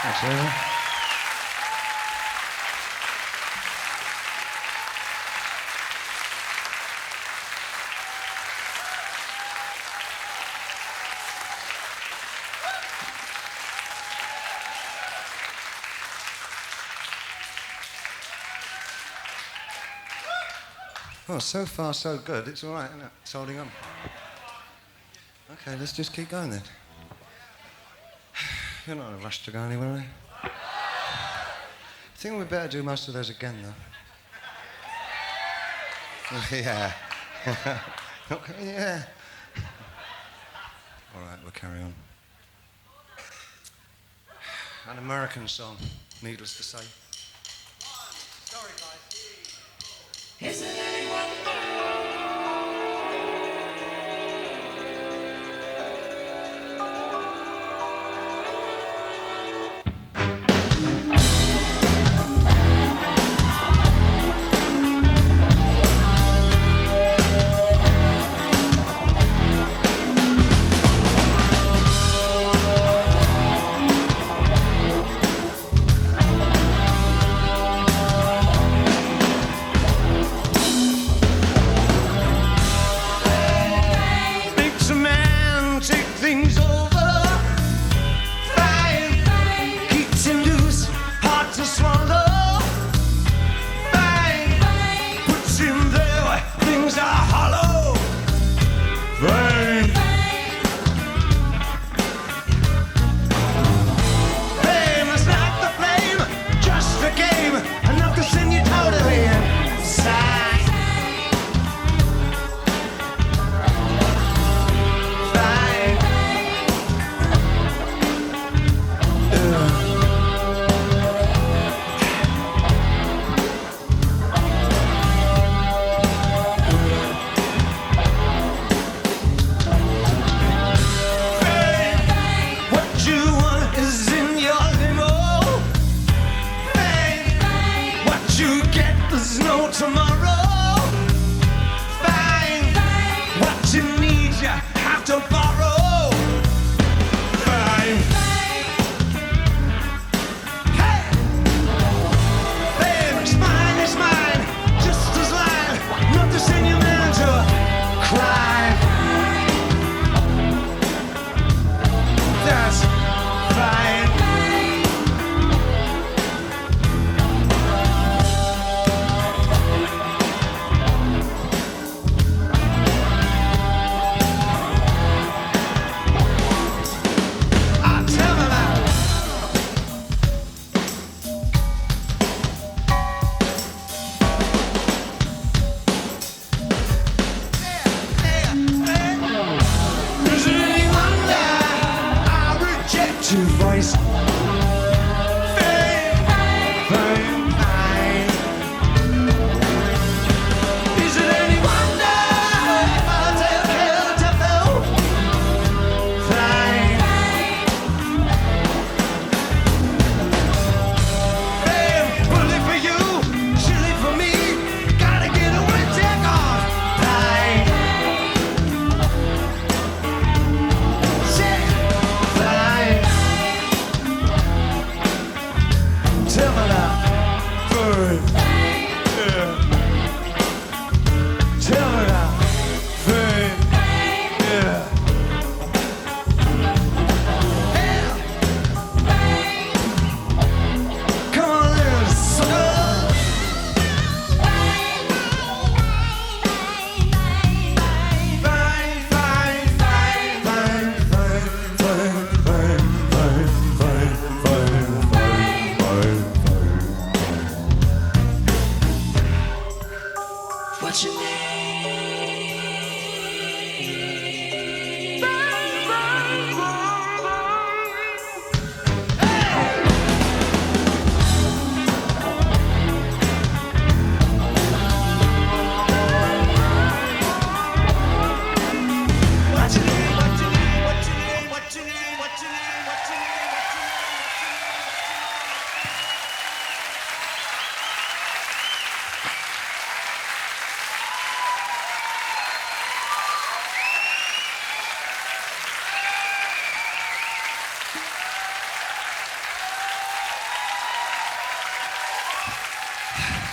Thanks, Susan. Well, so far so good. It's all right, isn't it? It's holding on. Okay, let's just keep going then. You're not in a rush to go anywhere, are you? I think we'd better do most of those again, though. Yeah. Okay, yeah. All right, we'll carry on. An American song, needless to say. Sorry, guys. to borrow. Fame. Hey! Fame is mine, just as mine. Not to send you man to crime. That's fine. To voice fame, fame, fame. Is it any wonder if I take hell to know? Fame, fame, bullet for you, chili for me. Gotta get away, take off. Fame, fame. Tell me now, bird. Yeah. Tell me now, bird. Yeah. Come on, little sucker. Fine, fine, fine, fine, fine, fine, fine, fine, fine, fine, fine. What's your name? What's your name? What's your name? What's your name? What's your name? What's your name? What's your name?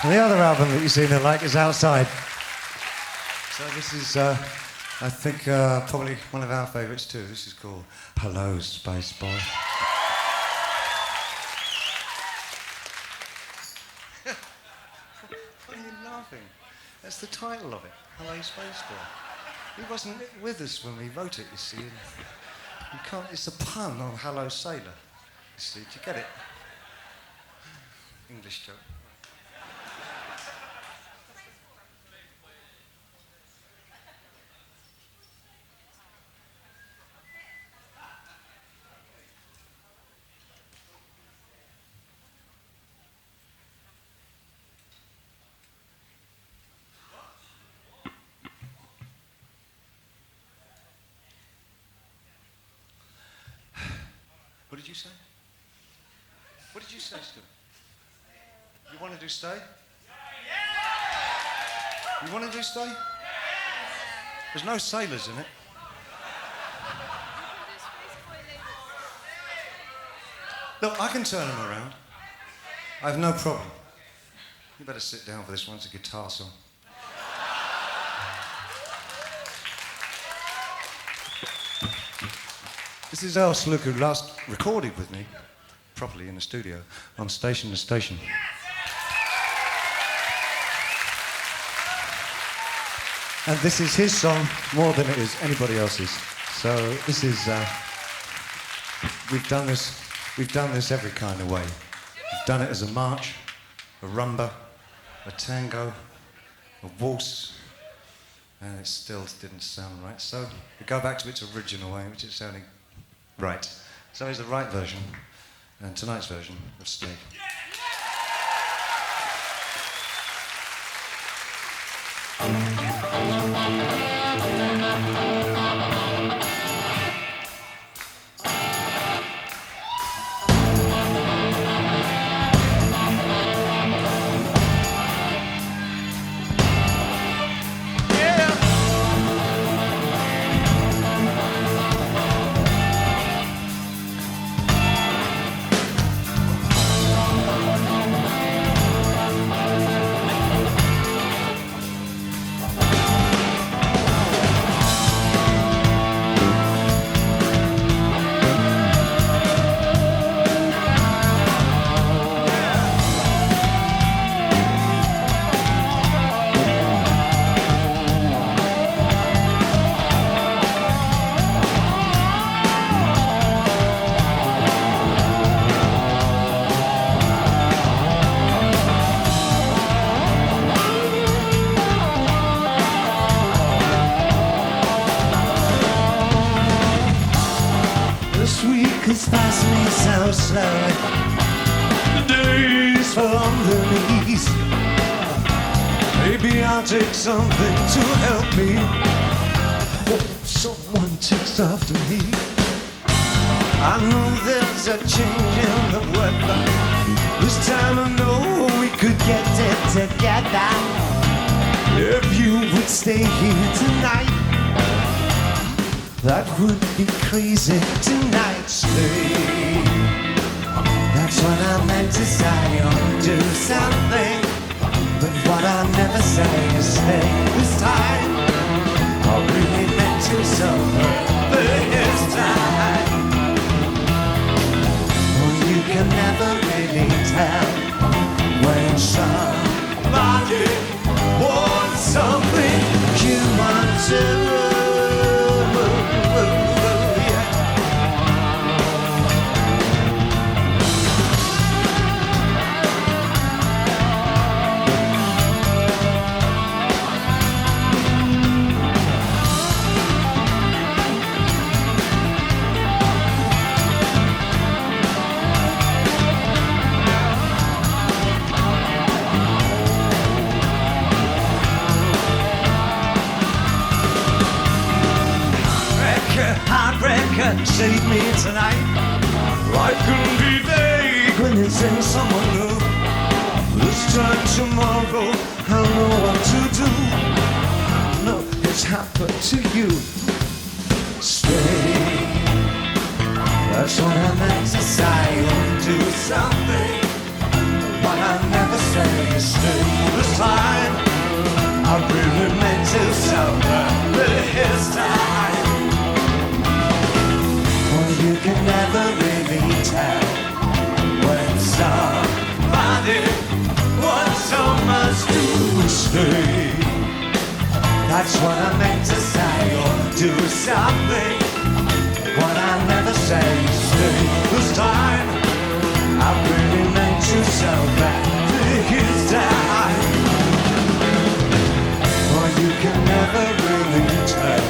The other album that you seem to like is Outside. So this is, I think, probably one of our favourites too. This is called Hello, Space Boy. Why are you laughing? That's the title of it, Hello, Space Boy. He wasn't with us when we wrote it, you see. You can't, it's a pun on Hello, Sailor. You see, do you get it? English joke. What did you say? What did you say, Stu? You want to do stay? You want to do stay? There's no sailors in it. Look, I can turn them around. I have no problem. You better sit down for this one. It's a guitar song. This is Earl Slook, who last recorded with me, properly in the studio, on Station to Station. And this is his song more than it is anybody else's. So this is, we've done this every kind of way. We've done it as a march, a rumba, a tango, a waltz, and it still didn't sound right. So we go back to its original way, which is sounding right. So here's the right version, and tonight's version of Stay. slowly. The days fall on their knees. Maybe I'll take something to help me. Oh, someone takes after me. I know there's a change in the weather. This time I know we could get it together. If you would stay here tonight, that would be crazy tonight. Stay. That's what I meant to say. I'll do something, but what I never say is stay. This time I really meant to sober, but this time, well, you can never really tell when somebody wants something you want to. Heartbreaker, save me tonight. Life can be vague when it's in someone new. This time tomorrow, I'll know what to do. No, it's happened to you. Stay. That's what I meant to say. Or do something. What I never say is stay. This time, I really meant to sober. But this time, you can never really tell when somebody wants so much to stay. That's what I meant to say, or do something. What I never say is stay. This time I really meant to so bad. This time, well, you can never really tell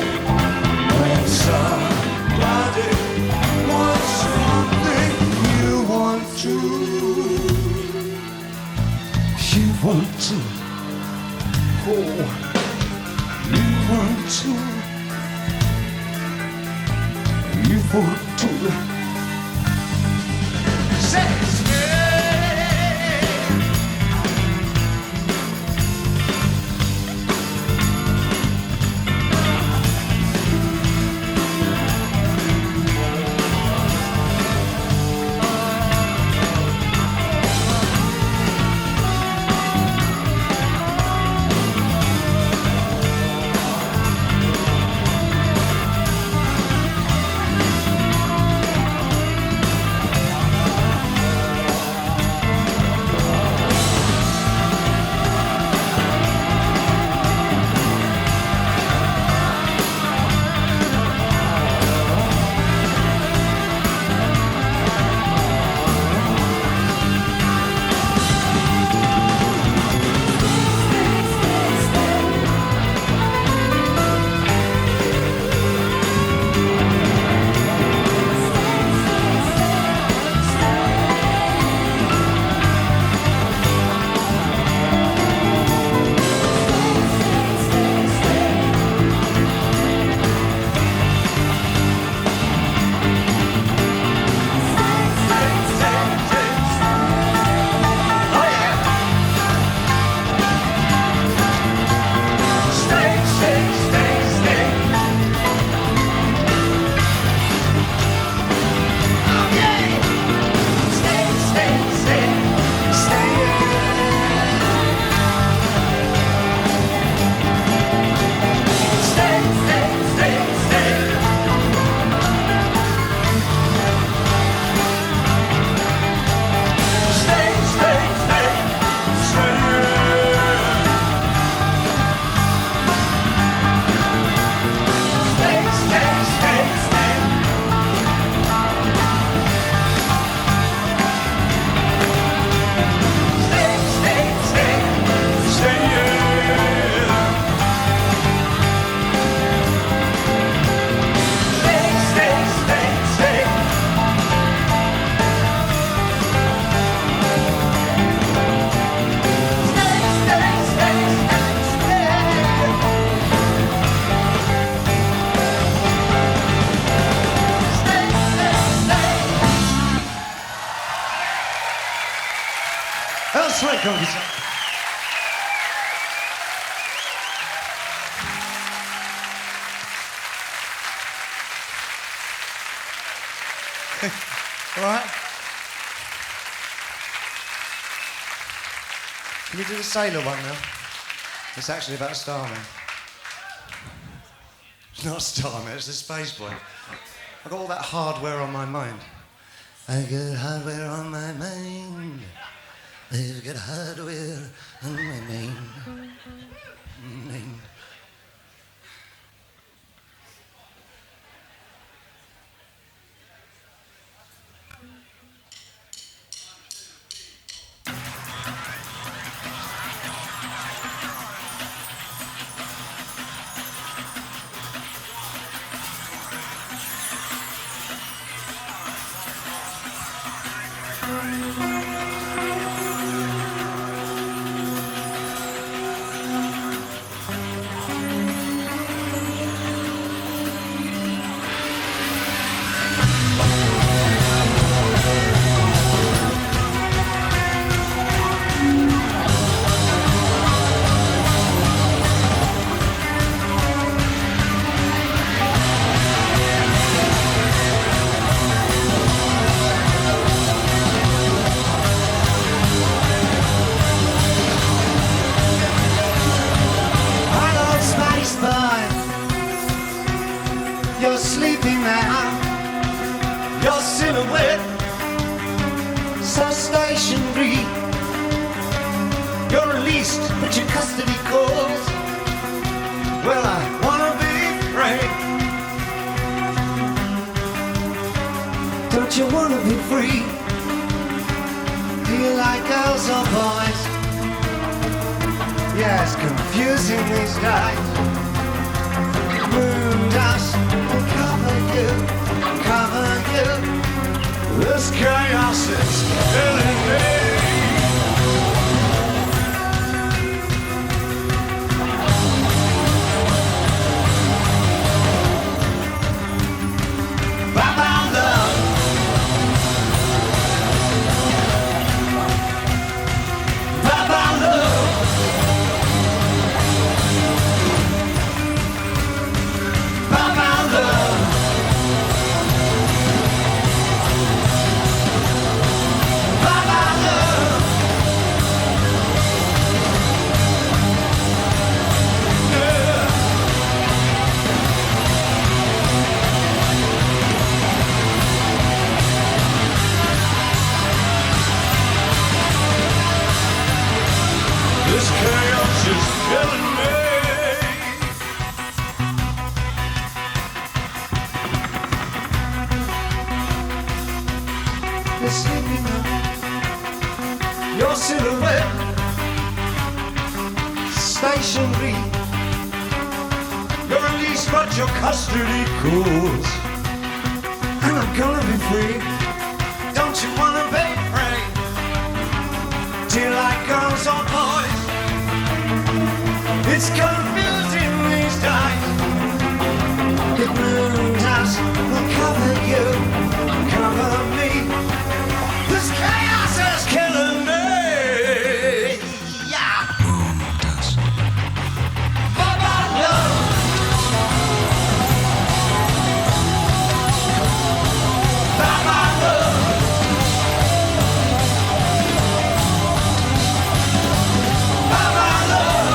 when somebody wants something you want to. You want to. Oh, you want to. You want to. Say Sweet conky. All right? Can you do the sailor one now? It's actually about Starman. It's not Starman, it's the space boy. I've got all that hardware on my mind. I got hardware on my mind. I've got hardware on my mind. You're sleeping now, your silhouette so stationary. You're released, but your custody calls. Well, I wanna be free. Don't you wanna be free? Do you like girls or boys? Yeah, it's confusing these days. Moon dust will cover you. This chaos is killing me. Bye-bye love. Bye-bye love. Bye-bye love. This chaos is killing me. You're sleeping now. Your silhouette stationary. You're released, but your custody calls. And I'm gonna be free. Don't you wanna be free? Do you like girls or boys? It's confusing these days. The moon dust will cover you, cover me. This chaos is killing me. Yeah. Moon dust. Bye-bye love. Bye-bye love. Bye-bye love.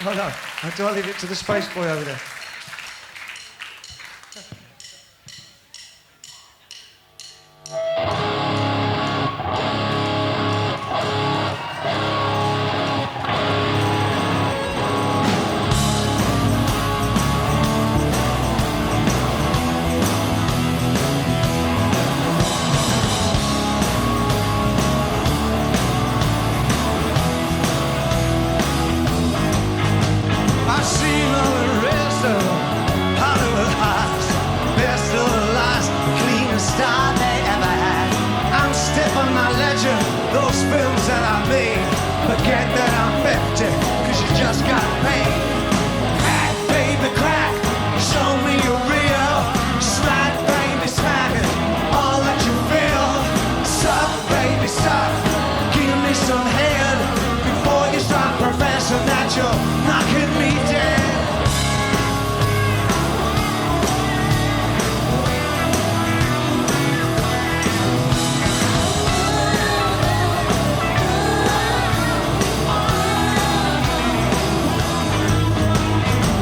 Oh no, do I leave it to the space boy over there? I've seen all the rest of Hollywood hearts, best of the lies, the cleanest start they ever had. I'm stiff on my ledger, those films that I made. Forget that I'm 50, cause you just got paid. Crack, baby, crack, show me your real. Smack, baby, smack it, all that you feel. Suck, baby, suck, give me some head before you start professing that you're knocking me dead.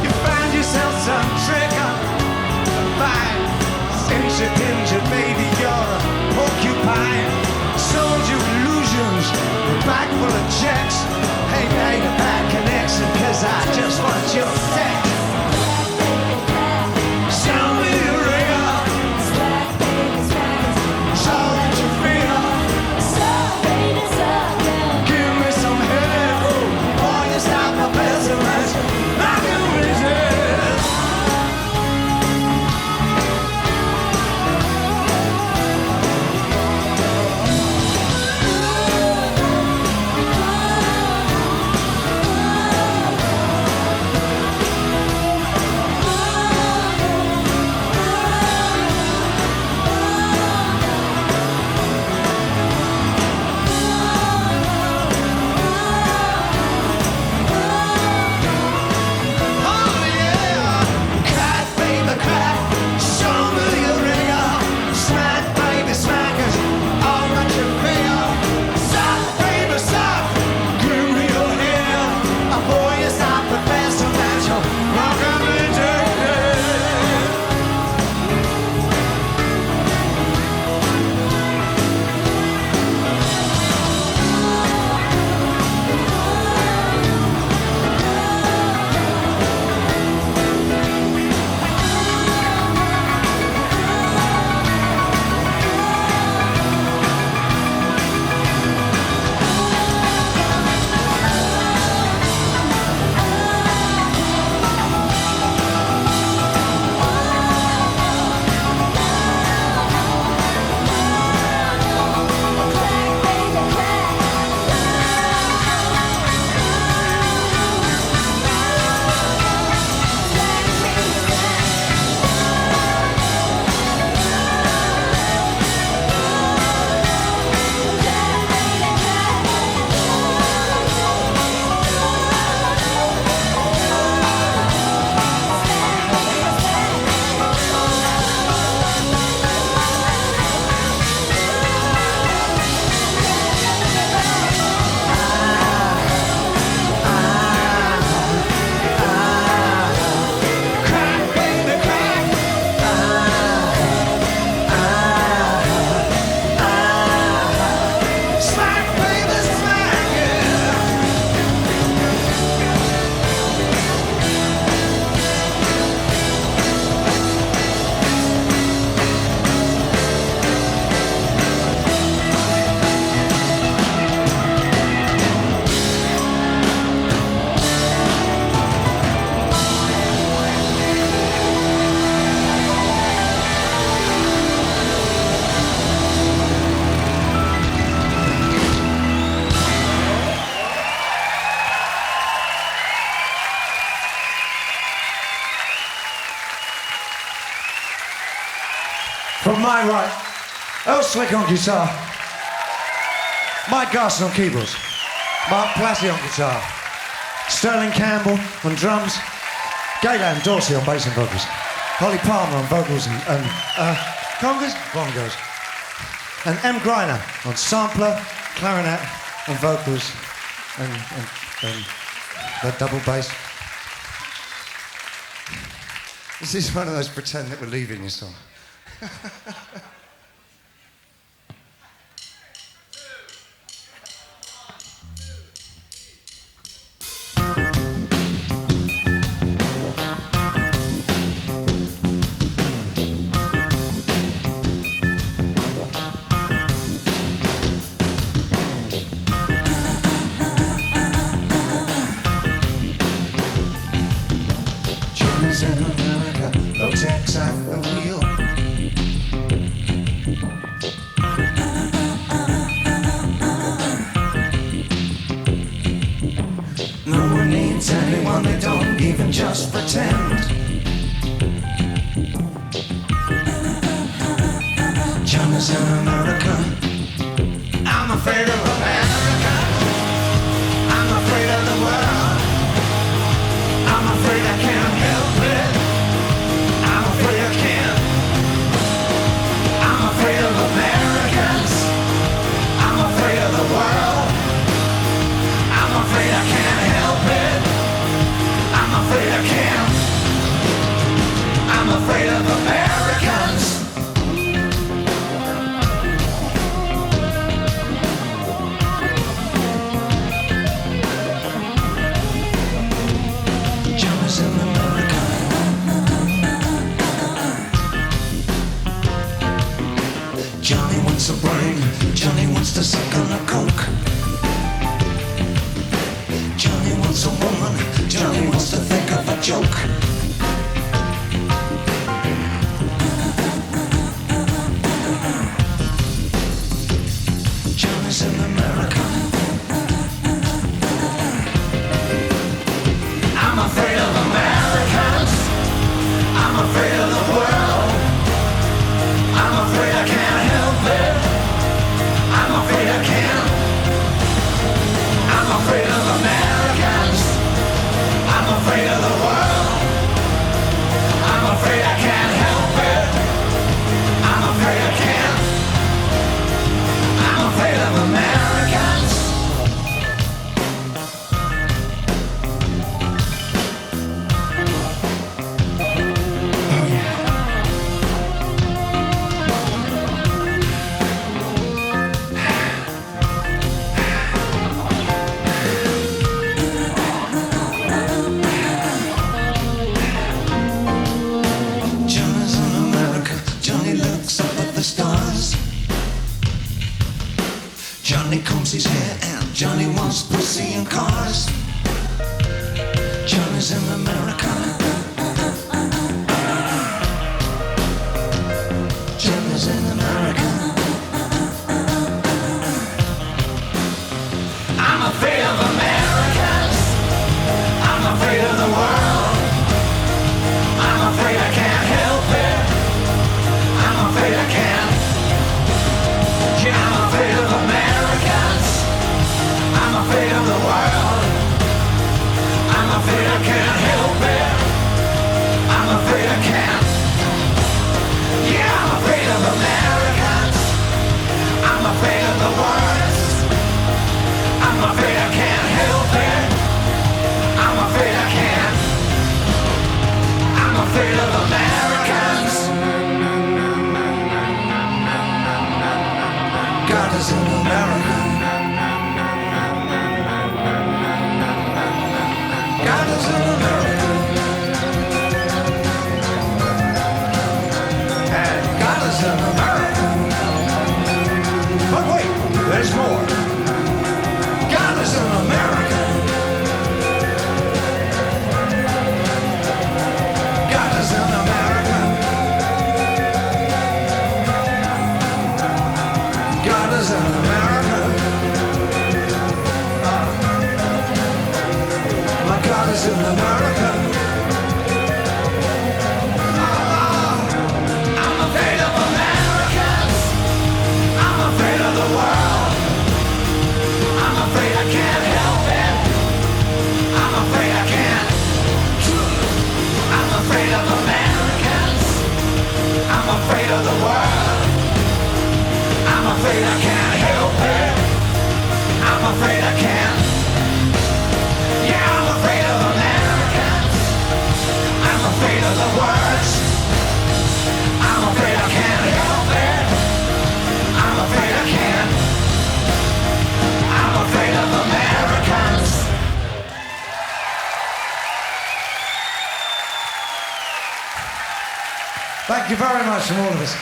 You find yourself some trigger, fine. Injured, injured, baby, you're a porcupine. Sold you illusions, a bag full of checks. Hey, baby, bad connection, cause I just want your sex. Show me your ringer, show that you feel. Give me some head, before you stop the pessimist. I can resist. Oh yeah, crack, baby, crack. Show me your ringer. Smack, baby, smack it. All that you feel. Suck, baby, suck. Give me your hair. Before you stop the best of that you're rocking me dead. Crack, baby, crack. Smack, baby, smack it. From my right, Earl Slick on guitar, Mike Garson on keyboards, Mark Plassey on guitar, Sterling Campbell on drums, Gaylan Dorsey on bass and vocals, Holly Palmer on vocals and congas, bongos, and M. Greiner on sampler, clarinet and vocals and the double bass. This is one of those pretend that we're leaving you song. Johnny's in America, low tax off the wheel. No one needs anyone, they don't even just pretend. Johnny's in America. I'm afraid of America. I'm afraid of the world. I'm afraid I can't help it. I'm afraid I can't. I'm afraid of Americans. I'm afraid of the world. I'm afraid I can't help it. I'm afraid I can't. I'm afraid of Americans. Johnny's in America. Johnny wants a brain. Johnny wants to suck on a coke. Johnny wants a woman. Johnny wants to think of a joke. Johnny's in America. I'm afraid of Americans. I'm afraid of the world. I'm afraid I can't help it. I'm afraid I can't. I'm afraid of Americans. I'm afraid of the world. I'm afraid I can't help it. I'm afraid I can't. I'm afraid of Americans. Oh yeah. Johnny's in America. Johnny looks up at the stars. Johnny combs his hair and Johnny wants pussy and cars. Johnny's in America. Johnny's in America. I'm afraid of Americans. I'm afraid of the world. I'm afraid I can't help it. I'm afraid I can't. Yeah, I'm afraid of Americans. I'm afraid of the world. I'm afraid I can't help it. Thank you very much from all of us.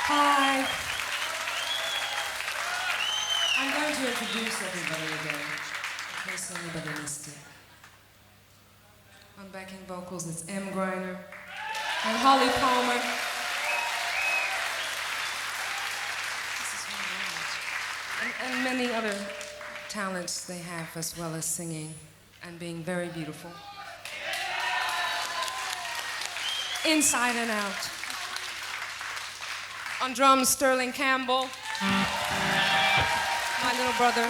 Hi. I'm going to introduce everybody again, in case anybody missed it. On backing vocals, it's M. Griner and Holly Palmer. This is really and many other talents they have, as well as singing and being very beautiful. Inside and out. On drums, Sterling Campbell, my little brother.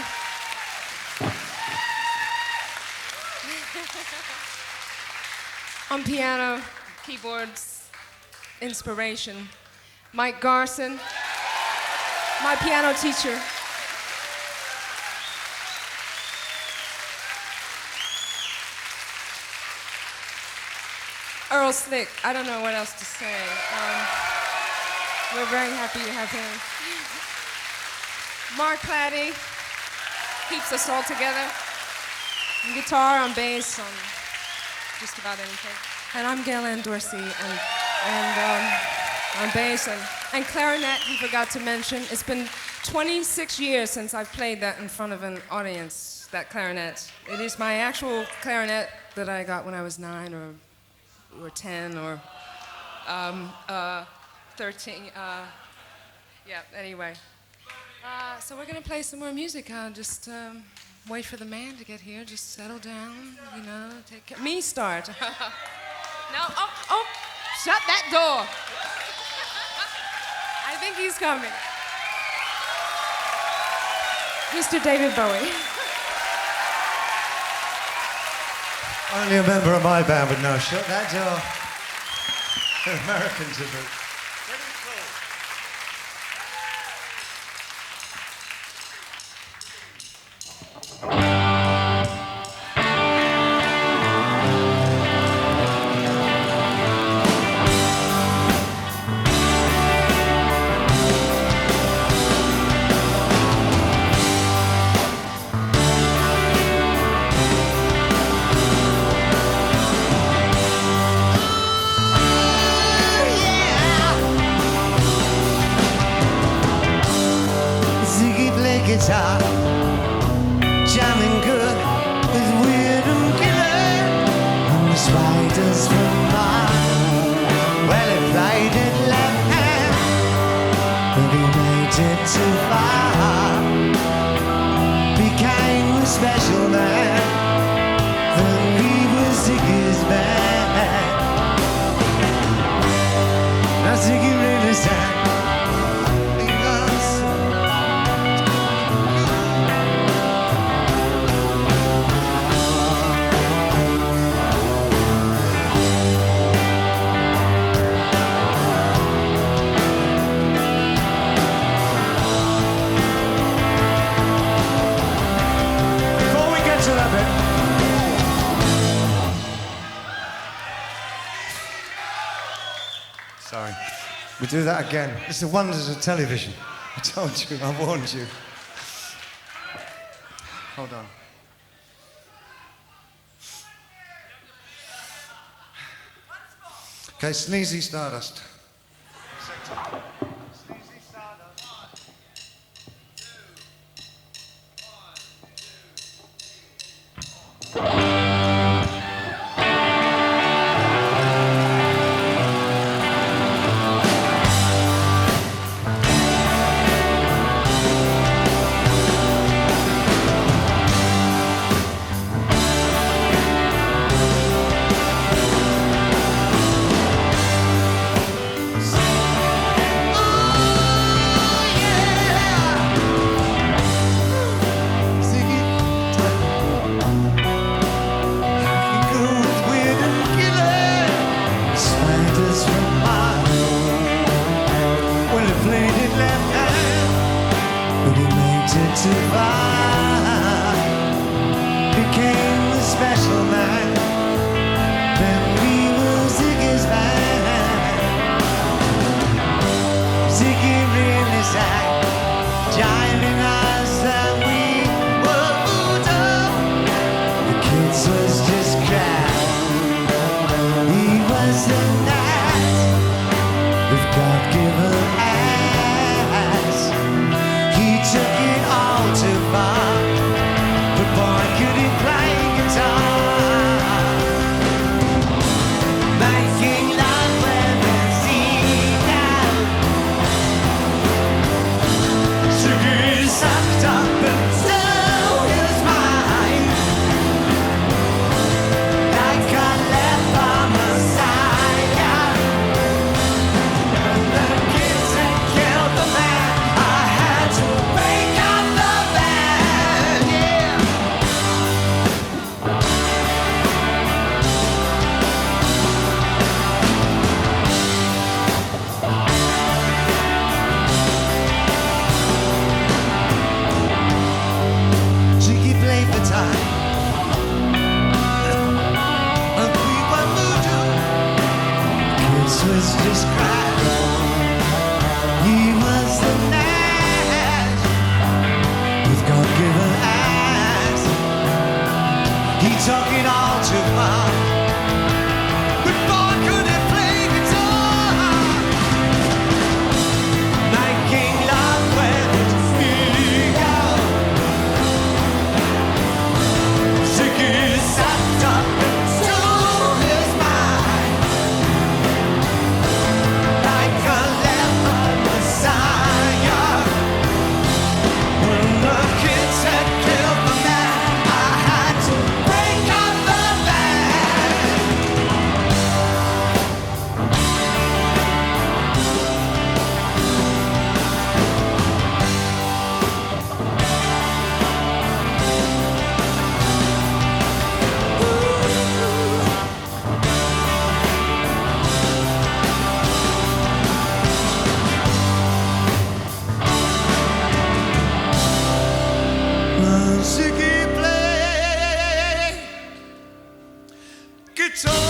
On piano, keyboards, inspiration, Mike Garson, my piano teacher. Earl Slick, I don't know what else to say. We're very happy to have him. Mark Platty keeps us all together. On guitar, on bass, on just about anything. And I'm Gail Ann Dorsey, and on bass and clarinet, he forgot to mention. It's been 26 years since I've played that in front of an audience, that clarinet. It is my actual clarinet that I got when I was 9 or 10 or 13, yeah, anyway. So we're gonna play some more music. Just wait for the man to get here. Just settle down, you know, take care. Me start. No, oh, shut that door. I think he's coming. Mr. David Bowie. Only a member of my band would know. Shut that door. Americans are the... Yeah. the special man. Then he was Ziggy's man. Now Ziggy really sang. Sorry. We do that again. It's the wonders of television. I told you, I warned you. Hold on. Okay, Sneezy Stardust. Became the special man. Then we were Ziggy's band. Ziggy really sang, jiving us that we were voodoo. The kids was just crying. He was the night with God-given eyes. He took it all too far. Boy, could he play guitar, making love with his seagull. Sugar sucked up and stole his mind, like a leper messiah. The kids had killed the man. I had to break up the band, yeah. Jiggy played the time, and we were voodoo. Kids was just crying. He was the man with God-given eyes. He took it all too far. But boy, could he play guitar, making love with his ego. Ziggy sucked up and stole his mind, like a leper messiah. When the kids had killed the man, I had to break up the band. Ziggy played guitar.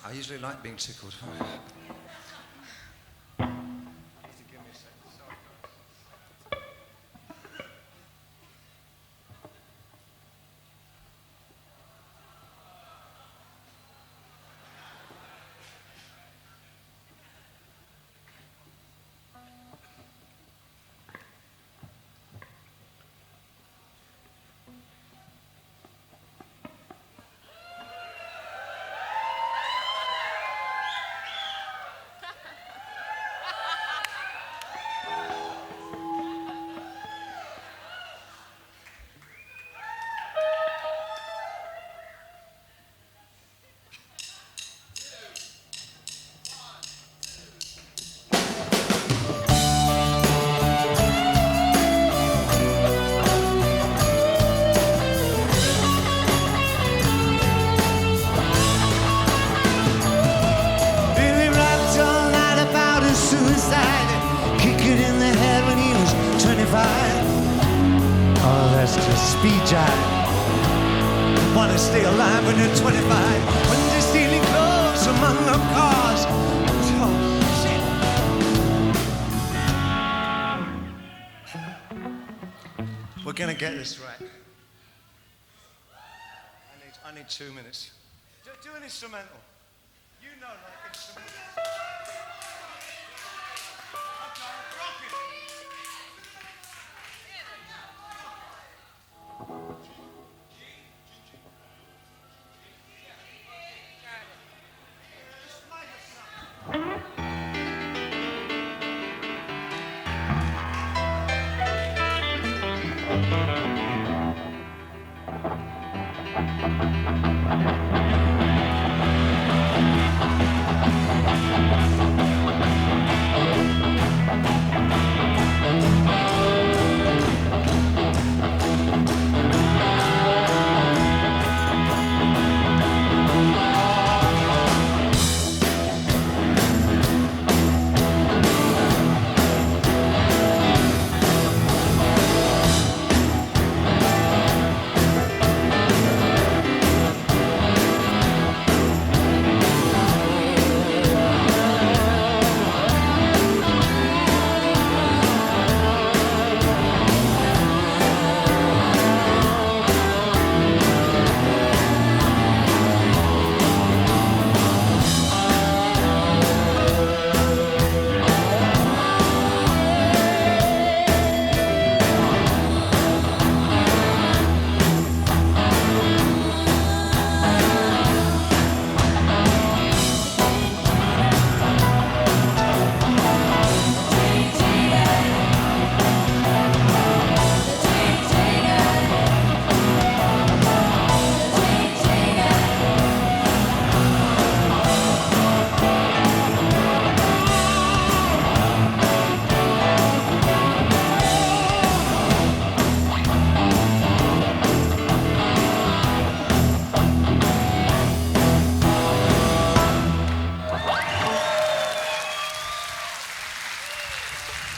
I usually like being tickled. that's just speed jive. Wanna stay alive when you're 25, when you're stealing clothes among the cars. Oh, shit. We're gonna get this right. I need 2 minutes. Do an instrumental. You know, like instrumental. Okay, rock it.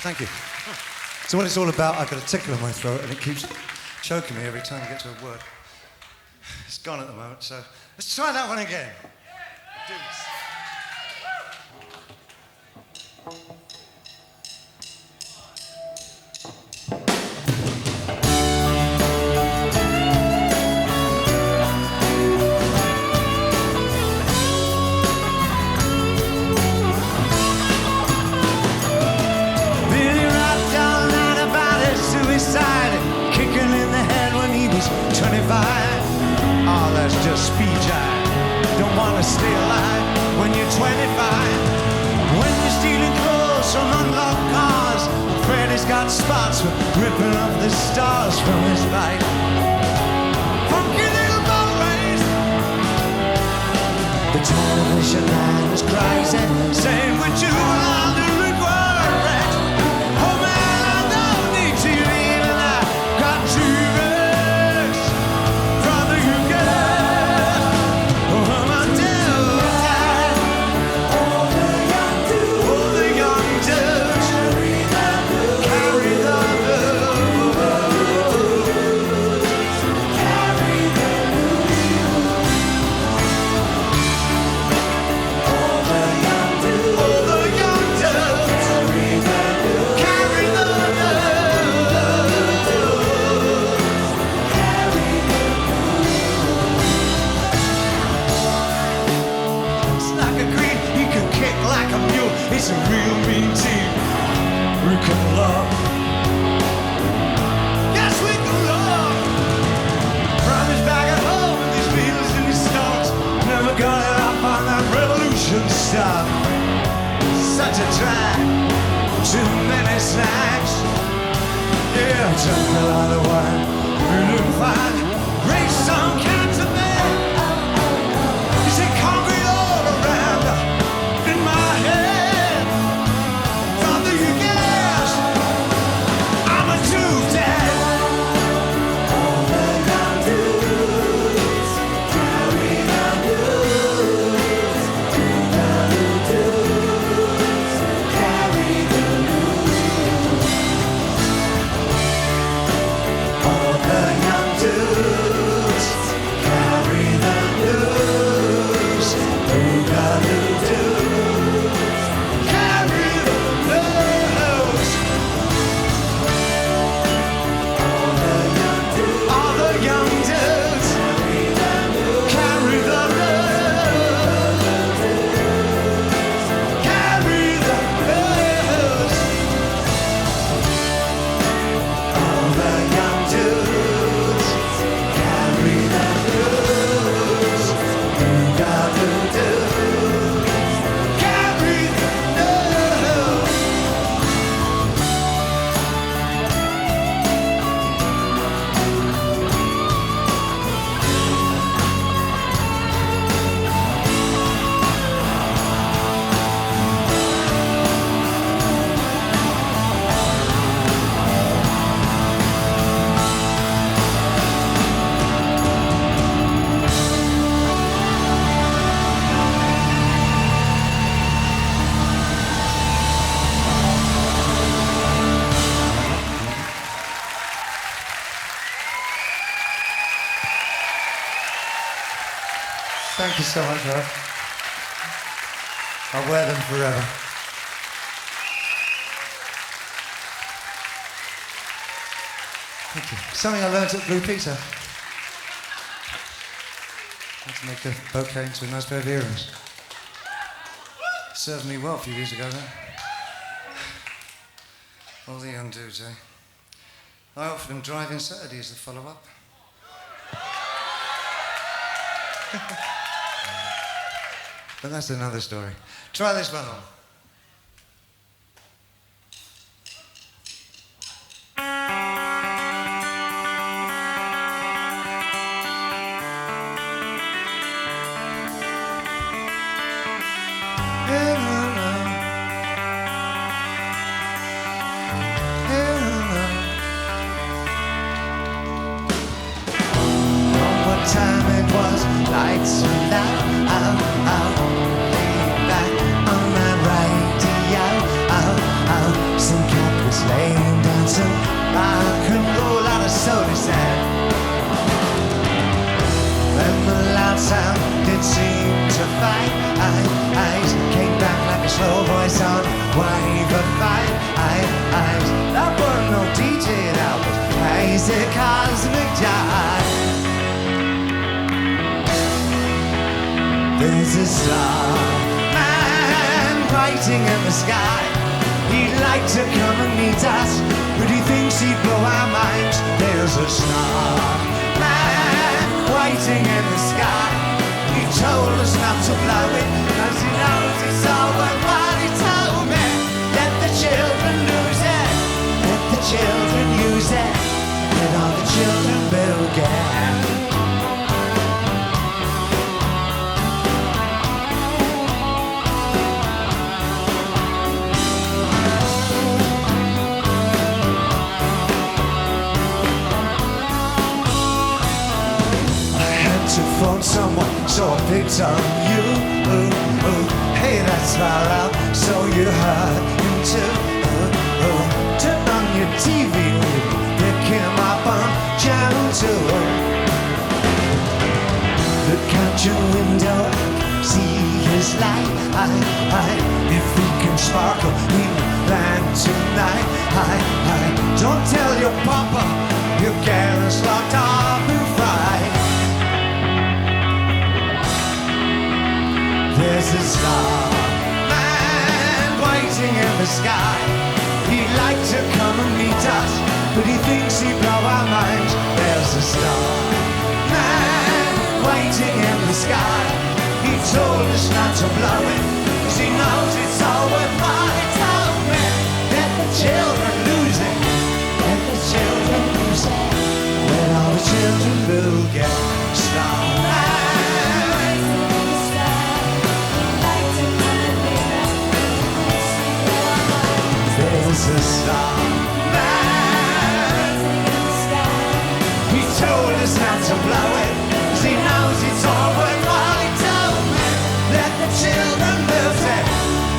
Thank you. So what it's all about, I've got a tickle in my throat and it keeps choking me every time I get to a word. It's gone at the moment, so let's try that one again. Do this. Kicking in the head when he was 25. Oh, that's just speed jive. Don't want to stay alive when you're 25. When you're stealing clothes from unlocked cars, Freddy's got spots for ripping up the stars from his bike. Funky little Bowie. The television man is crazy, saying we're too loud to regret. Oh man, I don't need TV. It's a real mean team. We can love. Yes, we can love. From his back at home with his Beatles and his Stones. Never got it up on that revolution stuff. Such a drag. Too many snacks. Yeah, took a lot of wine. Feeling fine. Race some cats of men. You see concrete all around in my head. All Thank you so much, love. I'll wear them forever. Thank you. Something I learned at Blue Peter. How to make a bouquet into a nice pair of earrings. Served me well a few years ago, though. All the young dudes, eh? I offered them drive-in Saturday as the follow-up. But that's another story. Try this one on. Time it was, lights went out, laid back on my radio, some cat was laying down some rock and roll out of soda sand. When the loud sound did seem to fade, eyes came back like a slow voice on wave of fire. Eyes, that weren't no DJ, that was crazy cosmic jive. There's a star man waiting in the sky. He'd like to come and meet us, but he thinks he'd blow our minds. There's a star man waiting in the sky. He told us not to blow it, cause he knows it's all worthwhile. He told me, let the children lose it, let the children use it, let all the children build again. To phone someone, so I picked on you. Hey, that's far out, so you heard him too. Turn on your TV, pick him up on channel 2. Look out your window, see his light. If he can sparkle in land tonight. Don't tell your papa your garage locked off and fried. There's a star man waiting in the sky. He'd like to come and meet us, but he thinks he'd blow our minds. There's a star man waiting in the sky. He told us not to blow it, cause he knows it's all worthwhile. He told me, let the children lose it, let the children lose it, let all the children will get star man. There's a star man. He told us not to blow it, cause he knows it's all worthwhile. He told me, let the children lose it,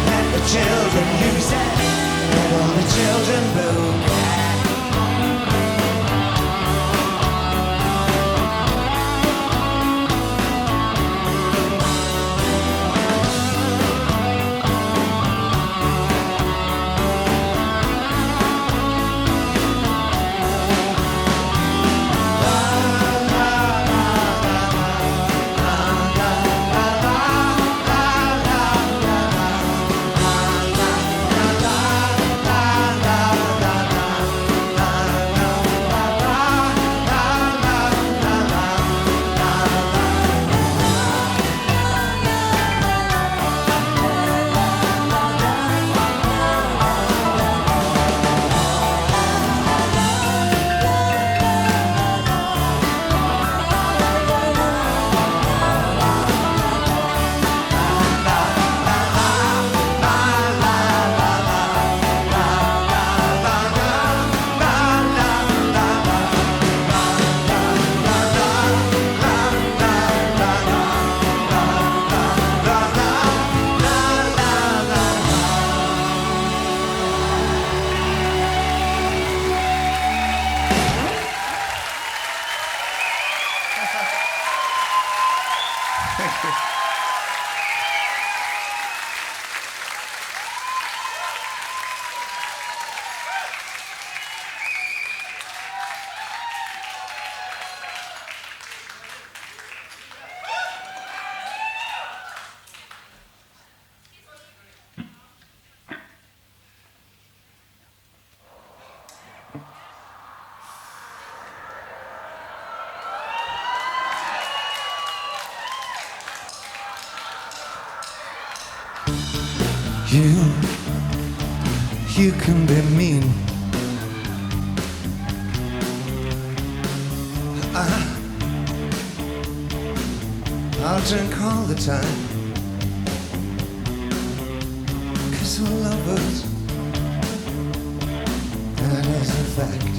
let the children use it, let all the children build it. You can be mean. I'll drink all the time, 'cause we're lovers, that is a fact.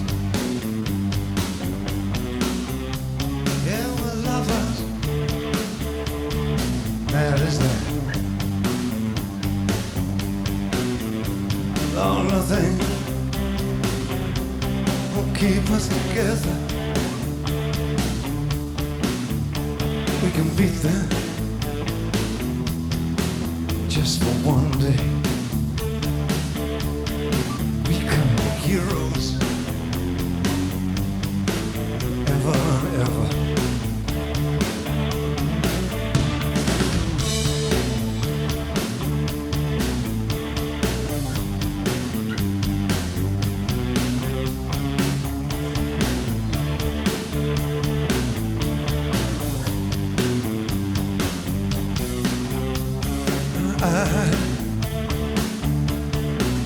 Yeah, we're lovers, that is that. The only thing will keep us together, we can beat them just for one day. We can be heroes ever and ever.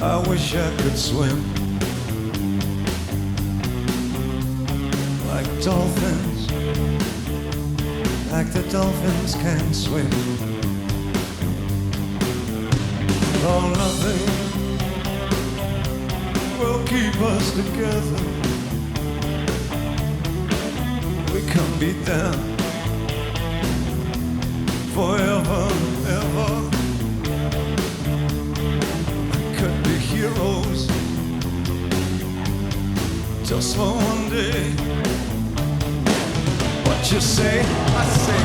I wish I could swim like dolphins, like the dolphins can swim. Oh, nothing will keep us together. We can be down forever, ever. Heroes just for one day. What you say, I say.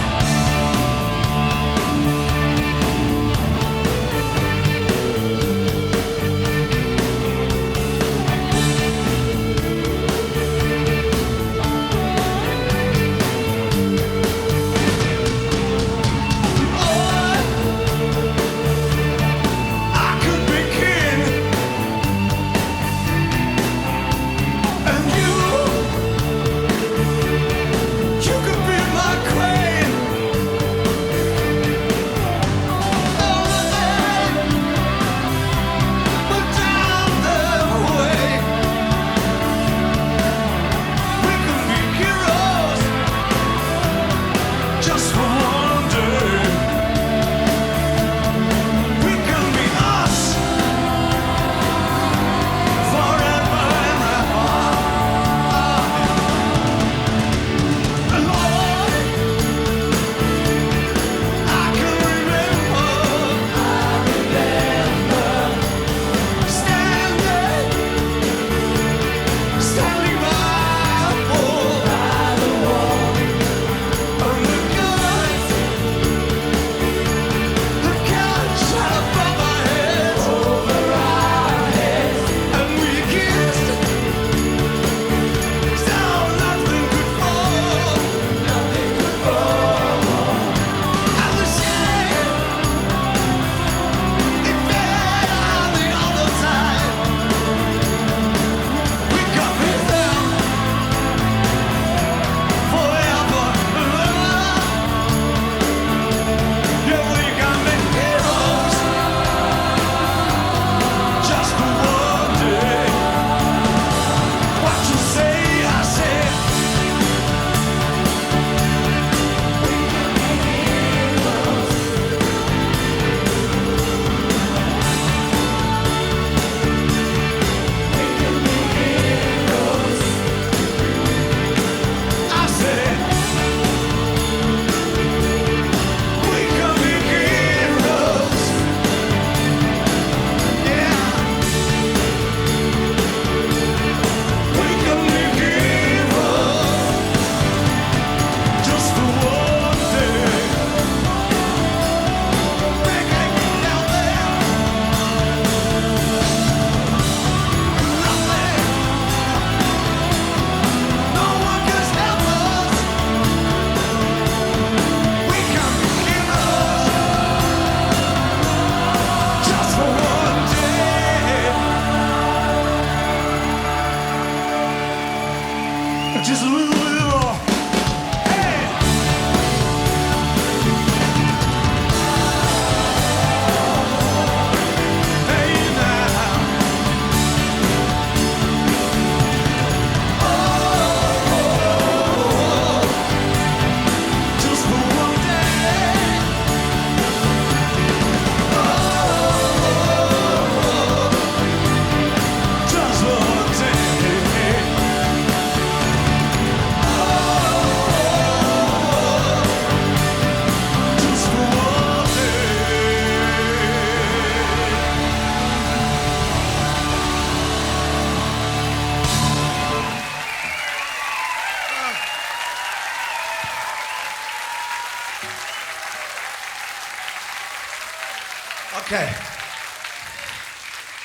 Okay.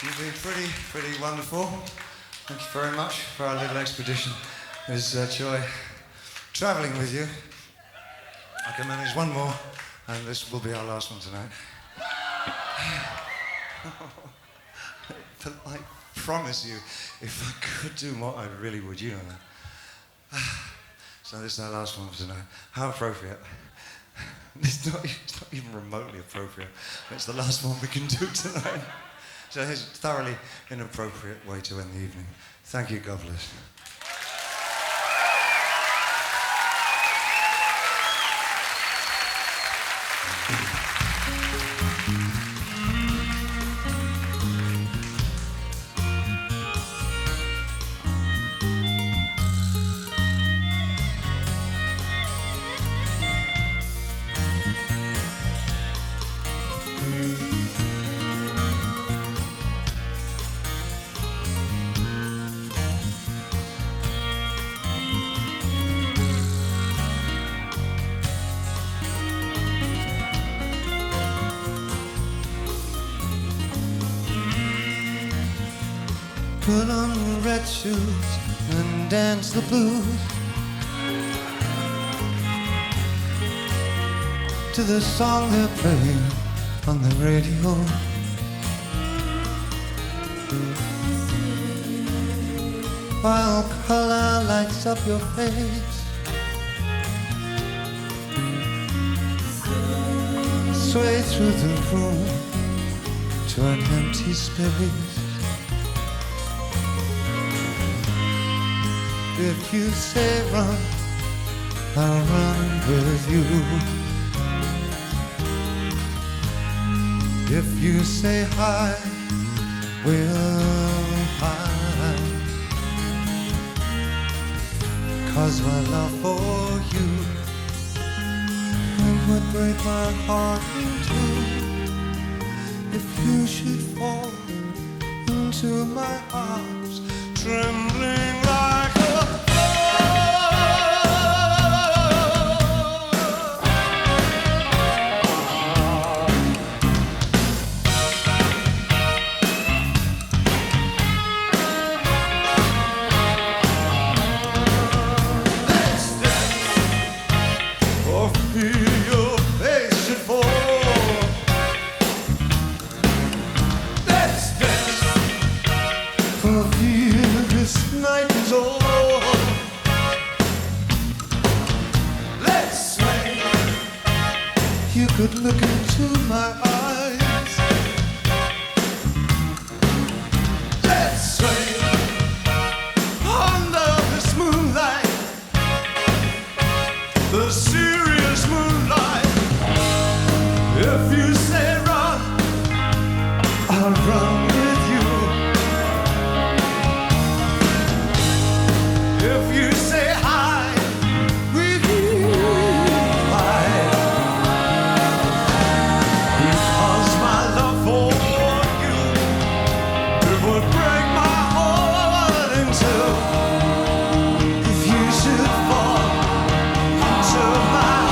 You've been pretty wonderful. Thank you very much for our little expedition. It was a joy travelling with you. I can manage one more, and this will be our last one tonight. But I promise you, if I could do more, I really would. You know that. So this is our last one for tonight. How appropriate. It's not even remotely appropriate. It's the last one we can do tonight. So it's a thoroughly inappropriate way to end the evening. Thank you, God bless. Put on the red shoes and dance the blues to the song they're playing on the radio. While color lights up your face, sway through the room to an empty space. If you say run, I'll run with you. If you say hi, we'll hide. 'Cause my love for you, it would break my heart in two if you should fall into my arms, trembling like a could look into my eyes. Let's sway under this moonlight, the serious moonlight. If you say run, I'll run with you. If you say hi, with you. If you should fall into my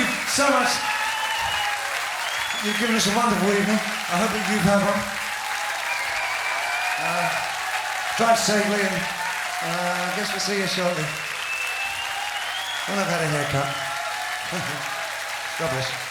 you so much. You've given us a wonderful evening. I hope that you've had one. Drive safely, and I guess we'll see you shortly. When I've had a haircut. God bless.